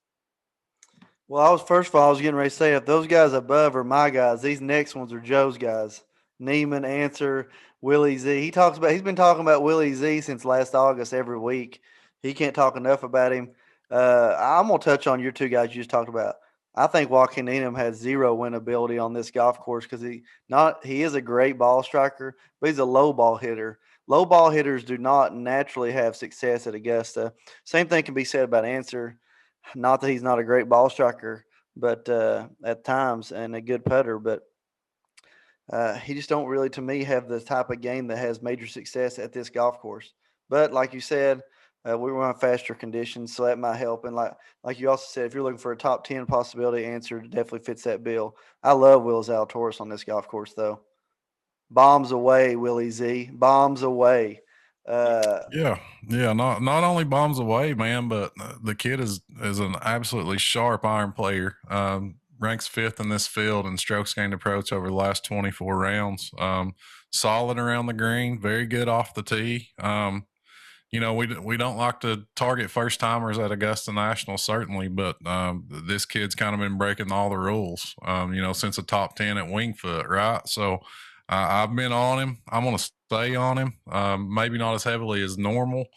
Well, first of all, I was getting ready to say, if those guys above are my guys, these next ones are Joe's guys. Neiman, Answer, Willie Z. He's been talking about Willie Z since last August every week. He can't talk enough about him. I'm going to touch on your two guys you just talked about. I think Joaquin Niemann has zero win ability on this golf course because he is a great ball striker, but he's a low ball hitter. Low ball hitters do not naturally have success at Augusta. Same thing can be said about Answer. Not that he's not a great ball striker, but at times, and a good putter, but he just don't really, to me, have the type of game that has major success at this golf course. But like you said, we run faster conditions, so that might help. And like you also said, if you're looking for a top 10 possibility, Answer definitely fits that bill. I love Will Zalatoris on this golf course, though. Bombs away, Willie Z. Bombs away.
Yeah. Not only bombs away, man, but the kid is an absolutely sharp iron player. Ranks 5th in this field in strokes gained approach over the last 24 rounds. Solid around the green, very good off the tee. We don't like to target first timers at Augusta National, certainly, but this kid's kind of been breaking all the rules, since a top 10 at Wingfoot, right? So I've been on him. I'm going to stay on him. Maybe not as heavily as normal,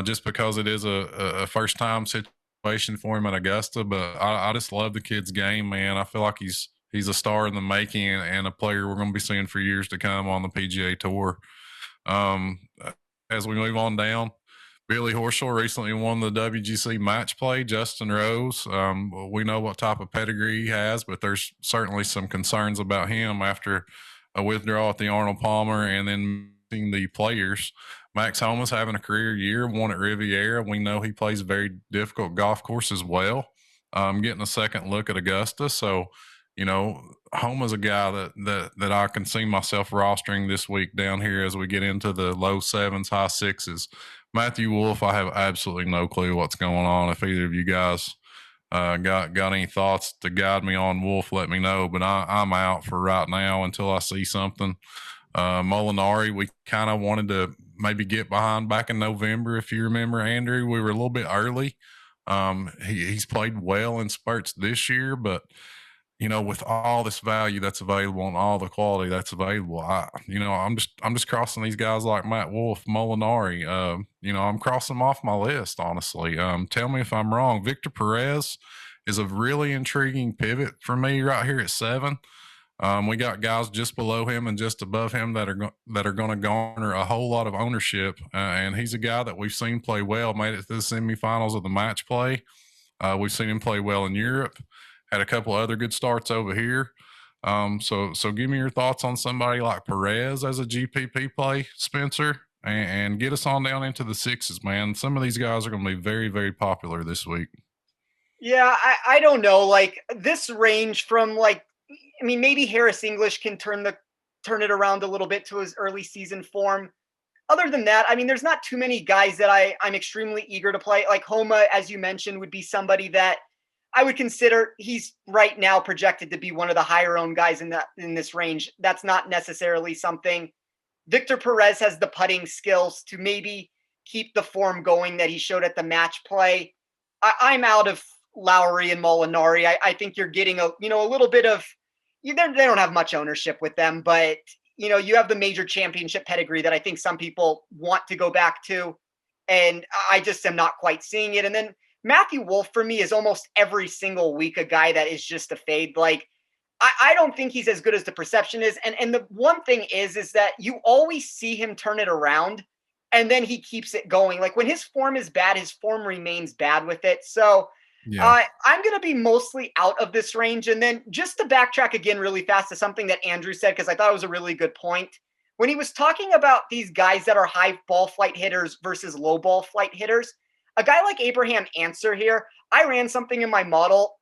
just because it is a first time situation for him at Augusta. But I just love the kid's game, man. I feel like he's a star in the making and a player we're going to be seeing for years to come on the PGA Tour. As we move on down, Billy Horschel recently won the WGC match play. Justin Rose, we know what type of pedigree he has, but there's certainly some concerns about him after a withdrawal at the Arnold Palmer and then meeting the players. Max Homa's having a career year, won at Riviera. We know he plays a very difficult golf course as well. Getting a second look at Augusta. So, Homa's a guy that I can see myself rostering this week down here as we get into the low 7s, high 6s. Matthew Wolff, I have absolutely no clue what's going on. If either of you guys got any thoughts to guide me on Wolff, let me know. But I'm out for right now until I see something. Molinari, we kind of wanted to maybe get behind back in November. If you remember, Andrew, we were a little bit early. He's played well in spurts this year, but with all this value that's available and all the quality that's available, I'm just crossing these guys like Matt Wolff, Molinari. I'm crossing them off my list, honestly. Tell me if I'm wrong. Victor Perez is a really intriguing pivot for me right here at 7. We got guys just below him and just above him that are going to garner a whole lot of ownership, and he's a guy that we've seen play well. Made it to the semifinals of the match play. We've seen him play well in Europe. Had a couple other good starts over here. So give me your thoughts on somebody like Perez as a GPP play, Spencer, and get us on down into the 6s, man. Some of these guys are going to be very, very popular this week.
Yeah, I don't know. Like this range from maybe Harris English can turn it around a little bit to his early season form. other than that, I mean, there's not too many guys that I'm extremely eager to play. Like Homa, as you mentioned, would be somebody that I would consider. He's right now projected to be one of the higher owned guys in this range. That's not necessarily something. Victor Perez has the putting skills to maybe keep the form going that he showed at the match play. I'm out of Lowry and Molinari. I think you're getting a little bit of, they don't have much ownership with them, but you have the major championship pedigree that I think some people want to go back to. And I just am not quite seeing it. And then Matthew Wolff for me is almost every single week a guy that is just a fade. Like, I don't think he's as good as the perception is. And the one thing is that you always see him turn it around and then he keeps it going. Like when his form is bad, his form remains bad with it. So I'm going to be mostly out of this range. And then just to backtrack again really fast to something that Andrew said, because I thought it was a really good point. When he was talking about these guys that are high ball flight hitters versus low ball flight hitters, a guy like Abraham Answer here, I ran something in my model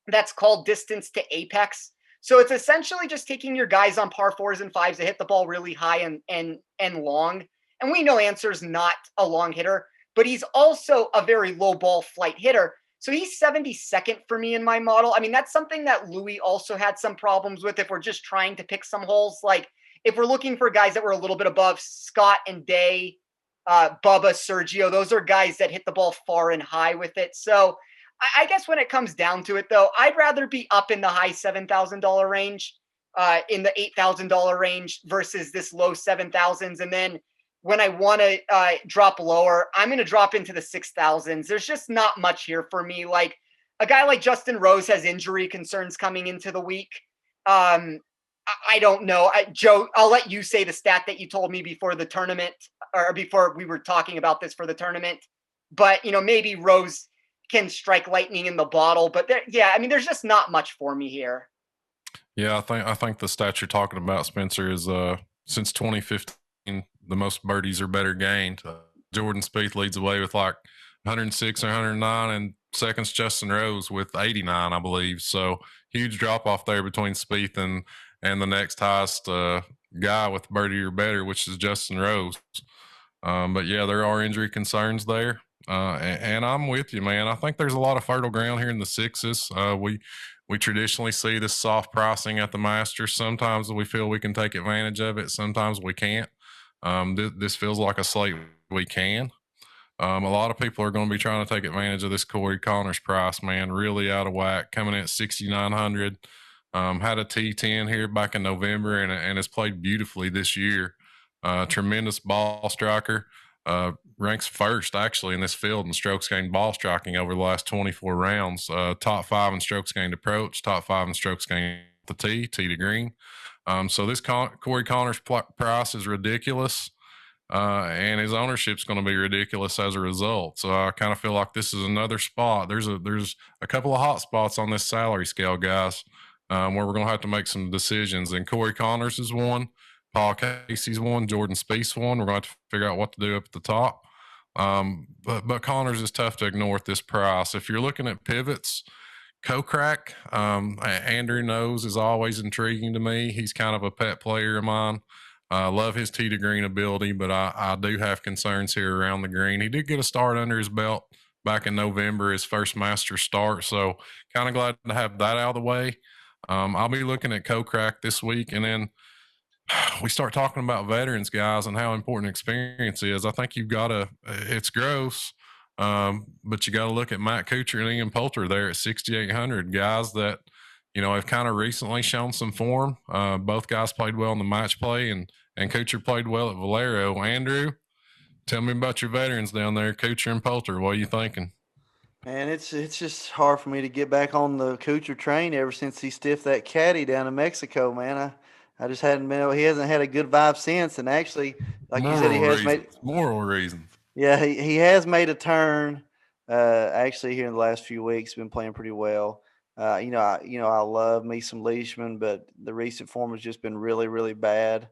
that's called distance to apex. So it's essentially just taking your guys on par 4s and 5s to hit the ball really high and long. And we know Answer's not a long hitter, but he's also a very low ball flight hitter. So he's 72nd for me in my model. I mean, that's something that Louis also had some problems with if we're just trying to pick some holes. Like if we're looking for guys that were a little bit above Scott and Day, Bubba, Sergio, those are guys that hit the ball far and high with it. So I guess when it comes down to it, though, I'd rather be up in the high $7,000 range, in the $8,000 range versus this low 7,000s. And then when I want to drop lower, I'm going to drop into the 6,000s. There's just not much here for me. Like a guy like Justin Rose has injury concerns coming into the week. I don't know. Joe, I'll let you say the stat that you told me before the tournament or before we were talking about this for the tournament. But, maybe Rose can strike lightning in the bottle. But there's just not much for me here.
Yeah, I think the stat you're talking about, Spencer, is since 2015, the most birdies or better gained. Jordan Spieth leads the way with like 106 or 109, and second's Justin Rose with 89, I believe. So huge drop off there between Spieth and the next highest guy with birdie or better, which is Justin Rose. But yeah, there are injury concerns there. And I'm with you, man. I think there's a lot of fertile ground here in the sixes. We traditionally see this soft pricing at the Masters. Sometimes we feel we can take advantage of it. Sometimes we can't. This feels like a slate we can. A lot of people are going to be trying to take advantage of this Corey Connors price, man. Really out of whack, coming in at 6,900. Had a T10 here back in November and has played beautifully this year. Tremendous ball striker. Ranks first actually in this field in strokes gained ball striking over the last 24 rounds. Top 5 in strokes gained approach, top 5 in strokes gained the tee to green. So this Corey Connors price is ridiculous, and his ownership's going to be ridiculous as a result. So I kind of feel like this is another spot. There's a couple of hot spots on this salary scale, guys, where we're going to have to make some decisions. And Corey Connors is one. Paul Casey's one, Jordan Spieth's one. We're going to have to figure out what to do up at the top. But Connors is tough to ignore at this price. If you're looking at pivots, Kokrak, Andrew knows, is always intriguing to me. He's kind of a pet player of mine. I love his tee to green ability, but I do have concerns here around the green. He did get a start under his belt back in November, his first Masters start. So kind of glad to have that out of the way. I'll be looking at Kokrak this week, and then we start talking about veterans, guys, and how important experience is. I think you've got to, it's gross, but you got to look at Matt Kuchar and Ian Poulter there at 6,800, guys that, have kind of recently shown some form. Both guys played well in the match play, and Kuchar played well at Valero. Andrew, tell me about your veterans down there, Kuchar and Poulter. What are you thinking?
Man, it's just hard for me to get back on the Kuchar train ever since he stiffed that caddy down in Mexico, man. I just hadn't been. He hasn't had a good vibe since, and actually, like you said, he has made
moral reasons.
Yeah, he has made a turn. Actually, here in the last few weeks, been playing pretty well. I love me some Leishman, but the recent form has just been really, really bad.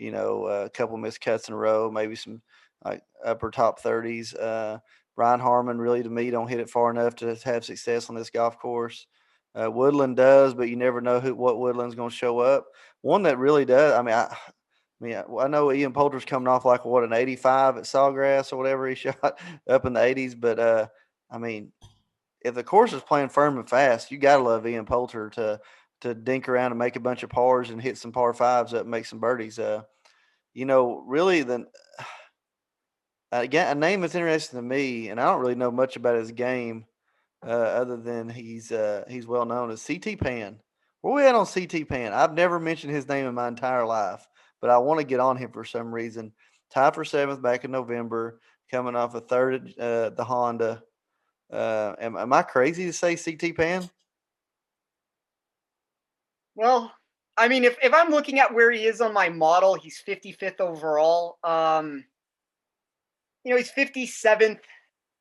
A couple missed cuts in a row, maybe some like upper top 30s. Brian Harmon really, to me, don't hit it far enough to have success on this golf course. Woodland does, but you never know what Woodland's going to show up. One that really does, I mean, I know Ian Poulter's coming off like an 85 at Sawgrass or whatever he shot up in the 80s, but I mean, if the course is playing firm and fast, you gotta love Ian Poulter to dink around and make a bunch of pars and hit some par fives up and make some birdies. Really, then again, a name that's interesting to me, and I don't really know much about his game other than he's well known as CT Pan. Where we at on CT Pan? I've never mentioned his name in my entire life, but I want to get on him for some reason. Tied for 7th back in November, coming off a third at the Honda. Am I crazy to say CT Pan?
Well, I mean, if I'm looking at where he is on my model, he's 55th overall. He's 57th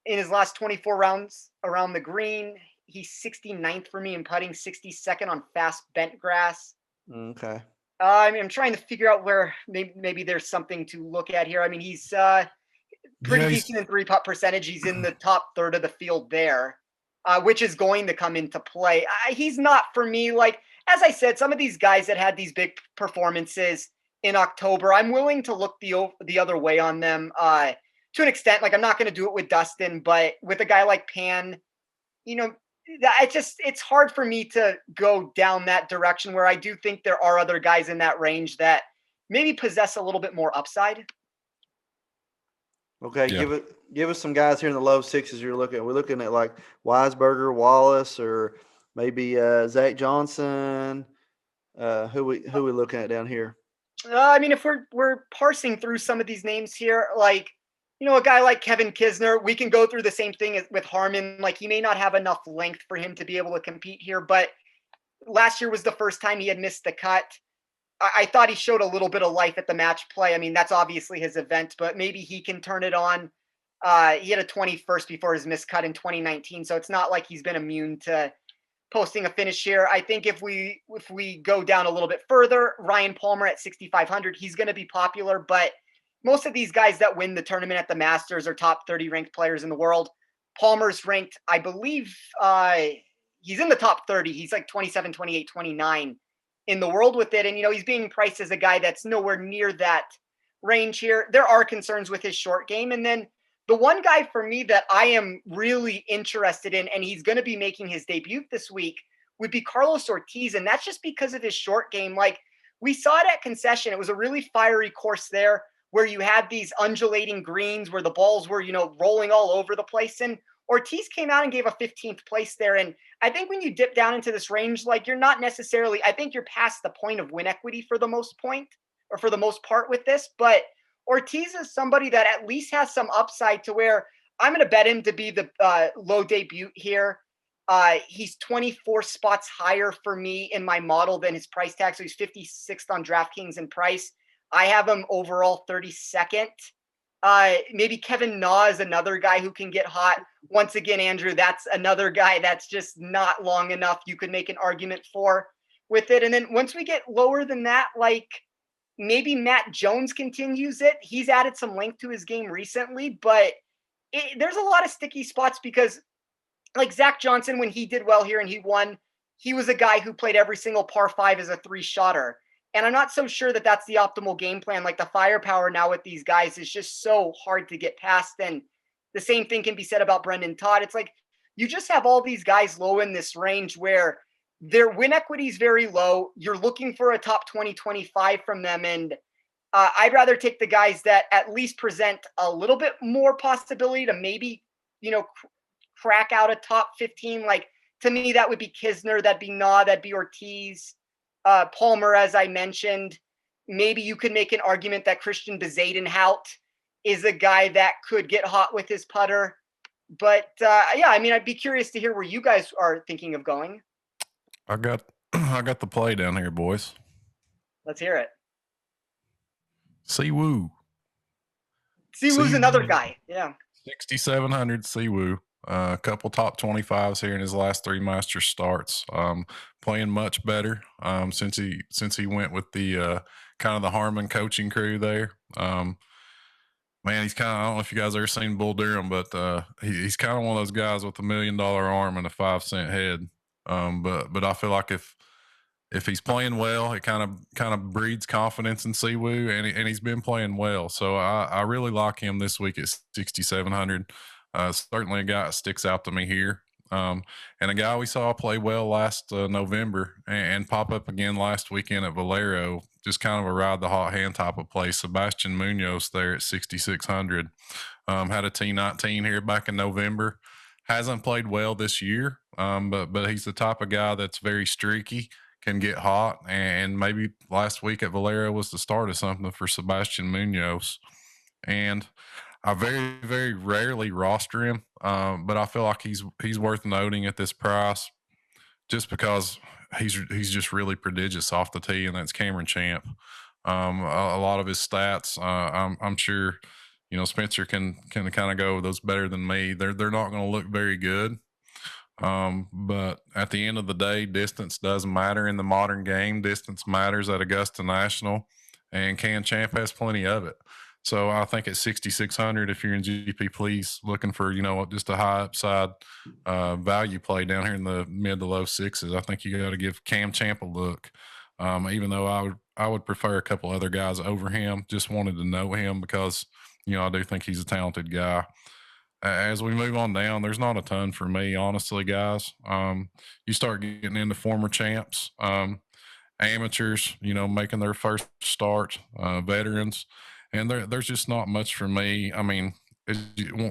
in his last 24 rounds around the green. He's 69th for me in putting, 62nd on fast bent grass.
Okay.
I'm trying to figure out where maybe there's something to look at here. I mean, he's pretty decent in 3-putt percentage. He's in the top third of the field there, which is going to come into play. He's not for me. Like, as I said, some of these guys that had these big performances in October, I'm willing to look the other way on them to an extent. Like, I'm not going to do it with Dustin, but with a guy like Pan, it's hard for me to go down that direction, where I do think there are other guys in that range that maybe possess a little bit more upside.
Okay,
Yeah.
give us some guys here in the low sixes you're looking at. We're looking at like Weisberger, Wallace, or maybe Zach Johnson. Who we looking at down here?
I mean, if we're parsing through some of these names here, like, a guy like Kevin Kisner, we can go through the same thing with Harman. Like, he may not have enough length for him to be able to compete here, but last year was the first time he had missed the cut. I thought he showed a little bit of life at the match play. I mean, that's obviously his event, but maybe he can turn it on. He had a 21st before his missed cut in 2019, so it's not like he's been immune to posting a finish here. I think if we go down a little bit further, Ryan Palmer at 6,500, he's going to be popular, but most of these guys that win the tournament at the Masters are top 30 ranked players in the world. Palmer's ranked, I believe, he's in the top 30. He's like 27, 28, 29 in the world with it. And, he's being priced as a guy that's nowhere near that range here. There are concerns with his short game. And then the one guy for me that I am really interested in, and he's going to be making his debut this week, would be Carlos Ortiz. And that's just because of his short game. Like, we saw it at Concession. It was a really fiery course there, where you had these undulating greens where the balls were, rolling all over the place. And Ortiz came out and gave a 15th place there. And I think when you dip down into this range, like, you're not necessarily, I think you're past the point of win equity for the most part with this. But Ortiz is somebody that at least has some upside to where I'm going to bet him to be the low debut here. He's 24 spots higher for me in my model than his price tag. So he's 56th on DraftKings in price. I have him overall 32nd. Maybe Kevin Na is another guy who can get hot. Once again, Andrew, that's another guy that's just not long enough. You could make an argument for with it. And then once we get lower than that, like maybe Matt Jones continues it. He's added some length to his game recently, but there's a lot of sticky spots because like Zach Johnson, when he did well here and he won, he was a guy who played every single par 5 as a 3-shotter. And I'm not so sure that that's the optimal game plan. Like, the firepower now with these guys is just so hard to get past. And the same thing can be said about Brendan Todd. It's like you just have all these guys low in this range where their win equity is very low. You're looking for a top 20, 25 from them. And I'd rather take the guys that at least present a little bit more possibility to maybe, crack out a top 15. Like, to me, that would be Kisner, that'd be Na, that'd be Ortiz. Palmer, as I mentioned. Maybe you could make an argument that Christian Bezadenhout is a guy that could get hot with his putter. But I'd be curious to hear where you guys are thinking of going.
I got the play down here, boys.
Let's hear it.
Siwoo.
Siwoo's another guy. Yeah.
6,700 Siwoo. A couple top 25s here in his last 3 Masters starts. Playing much better since he went with the kind of the Harman coaching crew there. Man, he's kind of, I don't know if you guys ever seen Bull Durham, but he's kind of one of those guys with $1 million arm and a 5-cent head. But I feel like if if he's playing well, it kind of breeds confidence in Siwoo, and he's been playing well. So I really like him this week at 6,700. Certainly a guy that sticks out to me here. And a guy we saw play well last November and pop up again last weekend at Valero, just kind of a ride the hot hand type of play. Sebastian Munoz there at 6,600. Had a T19 here back in November. Hasn't played well this year, but he's the type of guy that's very streaky, can get hot, and maybe last week at Valero was the start of something for Sebastian Munoz. And I very, very rarely roster him, but I feel like he's worth noting at this price, just because he's just really prodigious off the tee, and that's Cameron Champ. A lot of his stats, I'm sure, Spencer can kind of go those better than me. They're not going to look very good. But at the end of the day, distance does matter in the modern game. Distance matters at Augusta National, and Can Champ has plenty of it. So I think at 6,600, if you're in GP, please looking for, just a high upside value play down here in the mid to low sixes, I think you got to give Cam Champ a look. Even though I would prefer a couple other guys over him, just wanted to know him because, I do think he's a talented guy. As we move on down, there's not a ton for me, honestly, guys. You start getting into former champs, amateurs, making their first start, veterans, and there's just not much for me. I mean,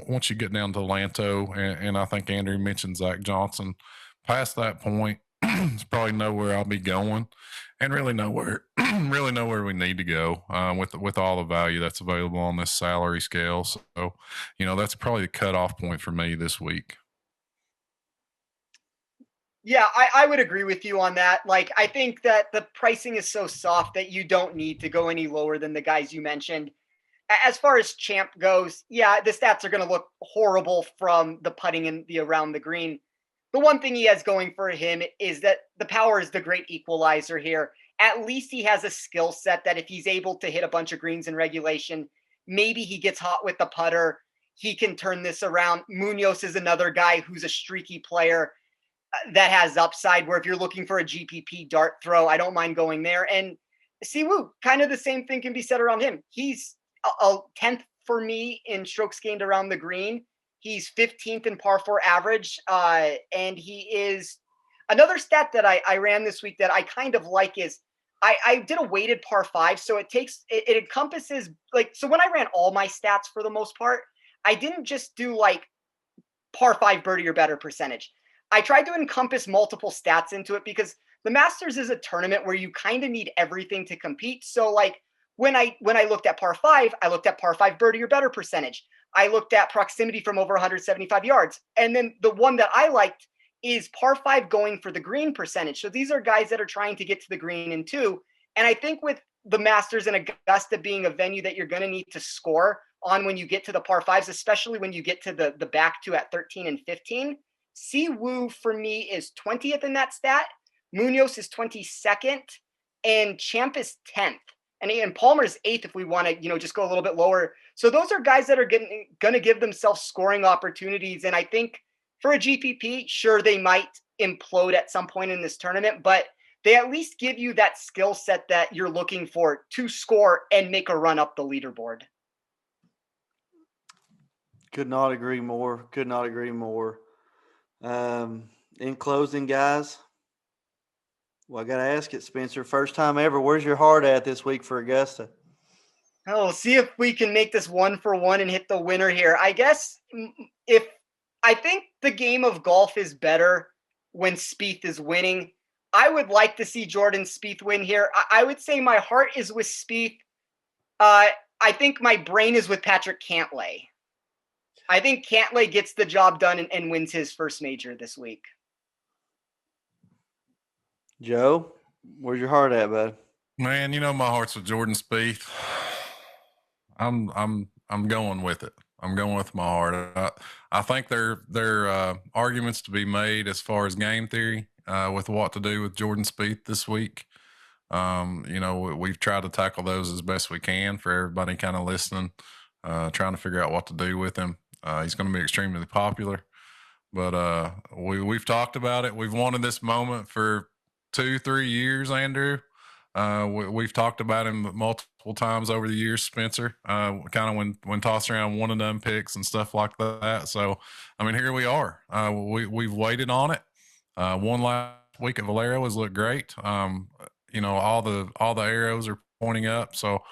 once you get down to Lanto, and I think Andrew mentioned Zach Johnson, past that point, it's probably nowhere I'll be going, and really nowhere we need to go with all the value that's available on this salary scale. So, that's probably the cutoff point for me this week.
Yeah, I would agree with you on that. Like, I think that the pricing is so soft that you don't need to go any lower than the guys you mentioned. As far as Champ goes, yeah, the stats are going to look horrible from the putting and the around the green. The one thing he has going for him is that the power is the great equalizer here. At least he has a skill set that if he's able to hit a bunch of greens in regulation, maybe he gets hot with the putter. He can turn this around. Munoz is another guy who's a streaky player that has upside, where if you're looking for a GPP dart throw, I don't mind going there. And Siwoo, kind of the same thing can be said around him. He's a 10th for me in strokes gained around the green. He's 15th in par 4 average. And he is another stat that I ran this week that I kind of like is I did a weighted par 5. So it encompasses so when I ran all my stats for the most part, I didn't just do par 5 birdie or better percentage. I tried to encompass multiple stats into it because the Masters is a tournament where you kind of need everything to compete. So when I looked at par 5, I looked at par 5 birdie or better percentage. I looked at proximity from over 175 yards. And then the one that I liked is par 5 going for the green percentage. So these are guys that are trying to get to the green in 2. And I think with the Masters and Augusta being a venue that you're going to need to score on when you get to the par 5s, especially when you get to the back 2 at 13 and 15, Siwoo for me is 20th in that stat. Munoz is 22nd, and Champ is 10th. And Palmer's 8th if we want to, just go a little bit lower. So those are guys that are going to give themselves scoring opportunities. And I think for a GPP, sure, they might implode at some point in this tournament, but they at least give you that skill set that you're looking for to score and make a run up the leaderboard.
Could not agree more. In closing, guys, well, I got to ask it, Spencer. First time ever, where's your heart at this week for Augusta?
Oh, see if we can make this 1-for-1 and hit the winner here. I guess I think the game of golf is better when Spieth is winning. I would like to see Jordan Spieth win here. I would say my heart is with Spieth. I think my brain is with Patrick Cantlay. I think Cantlay gets the job done and wins his first major this week.
Joe, where's your heart at, bud?
Man, my heart's with Jordan Spieth. I'm going with it. I'm going with my heart. I think there are arguments to be made as far as game theory with what to do with Jordan Spieth this week. We've tried to tackle those as best we can for everybody kind of listening, trying to figure out what to do with him. He's going to be extremely popular, but we've talked about it. We've wanted this moment for 2-3 years, Andrew. We've talked about him multiple times over the years, Spencer, kind of when tossing around one and done picks and stuff like that. So, I mean, here we are. We've waited on it. One last week at Valero has looked great. All the arrows are pointing up. So,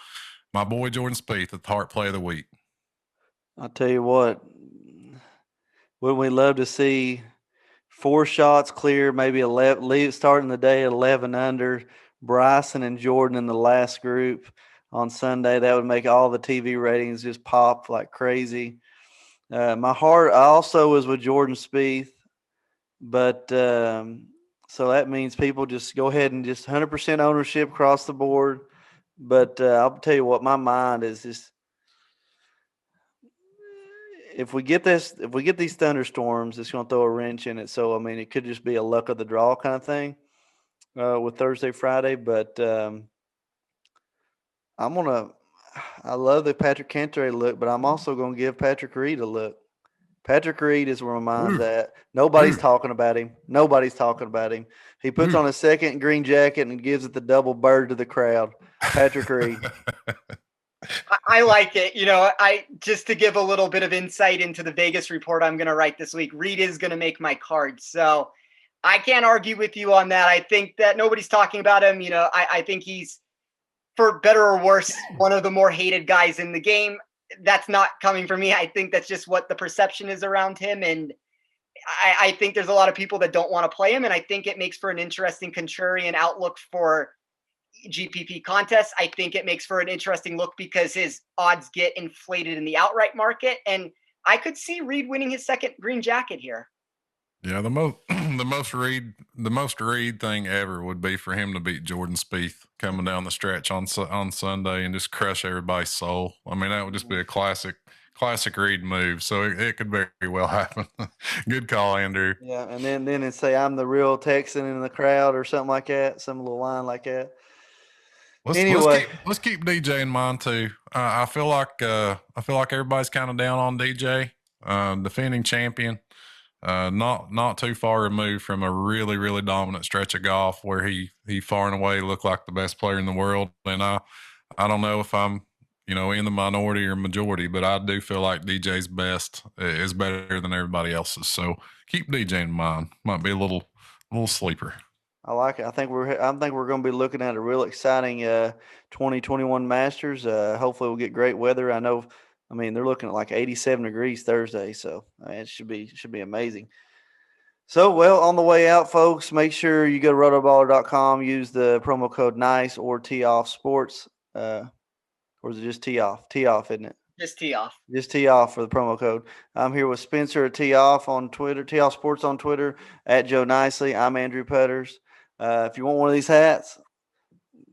my boy Jordan Spieth, the Heart Play of the Week.
I'll tell you what, wouldn't we love to see 4 shots clear, maybe 11, starting the day at 11 under, Bryson and Jordan in the last group on Sunday. That would make all the TV ratings just pop like crazy. My heart also was with Jordan Spieth, but so that means people just go ahead and just 100% ownership across the board. But I'll tell you what, my mind is just, if we get these thunderstorms, it's going to throw a wrench in it. So, I mean, it could just be a luck of the draw kind of thing with Thursday, Friday. But I love the Patrick Cantlay look, but I'm also going to give Patrick Reed a look. Patrick Reed is where my mind's at. Nobody's talking about him. He puts on a second green jacket and gives it the double bird to the crowd. Patrick Reed.
I like it. I just to give a little bit of insight into the Vegas report I'm going to write this week. Reed is going to make my card. So I can't argue with you on that. I think that nobody's talking about him. I think he's, for better or worse, one of the more hated guys in the game. That's not coming from me. I think that's just what the perception is around him. And I think there's a lot of people that don't want to play him. And I think it makes for an interesting contrarian outlook for GPP contests. I think it makes for an interesting look because his odds get inflated in the outright market. And I could see Reed winning his second green jacket here.
Yeah, the most Reed thing ever would be for him to beat Jordan Spieth coming down the stretch on Sunday and just crush everybody's soul. I mean, that would just be a classic Reed move. So it could very well happen. Good call, Andrew.
Yeah, and then say I'm the real Texan in the crowd or something like that, some little line like that.
Let's keep DJ in mind too. I feel like everybody's kind of down on DJ, defending champion. Not too far removed from a really, really dominant stretch of golf where he far and away looked like the best player in the world. And I don't know if I'm, in the minority or majority, but I do feel like DJ's best is better than everybody else's. So keep DJ in mind. Might be a little sleeper.
I like it. I think we're going to be looking at a real exciting 2021 Masters. Hopefully we'll get great weather. They're looking at like 87 degrees Thursday, so it should be amazing. So, well, on the way out, folks, make sure you go to rotoballer.com, use the promo code NICE or T-OFF Sports. Or is it just T-OFF? T-OFF, isn't it?
Just T-OFF.
Just T-OFF for the promo code. I'm here with Spencer at T-OFF on Twitter, T-OFF Sports on Twitter, at Joe Nicely. I'm Andrew Putters. If you want one of these hats,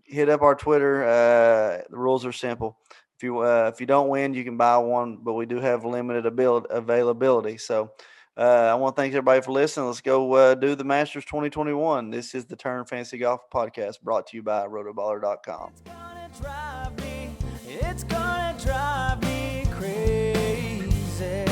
hit up our Twitter. The rules are simple. If you don't win, you can buy one, but we do have limited availability. So I want to thank everybody for listening. Let's go do the Masters 2021. This is the Turn Fantasy Golf Podcast brought to you by rotoballer.com.
It's gonna drive me crazy.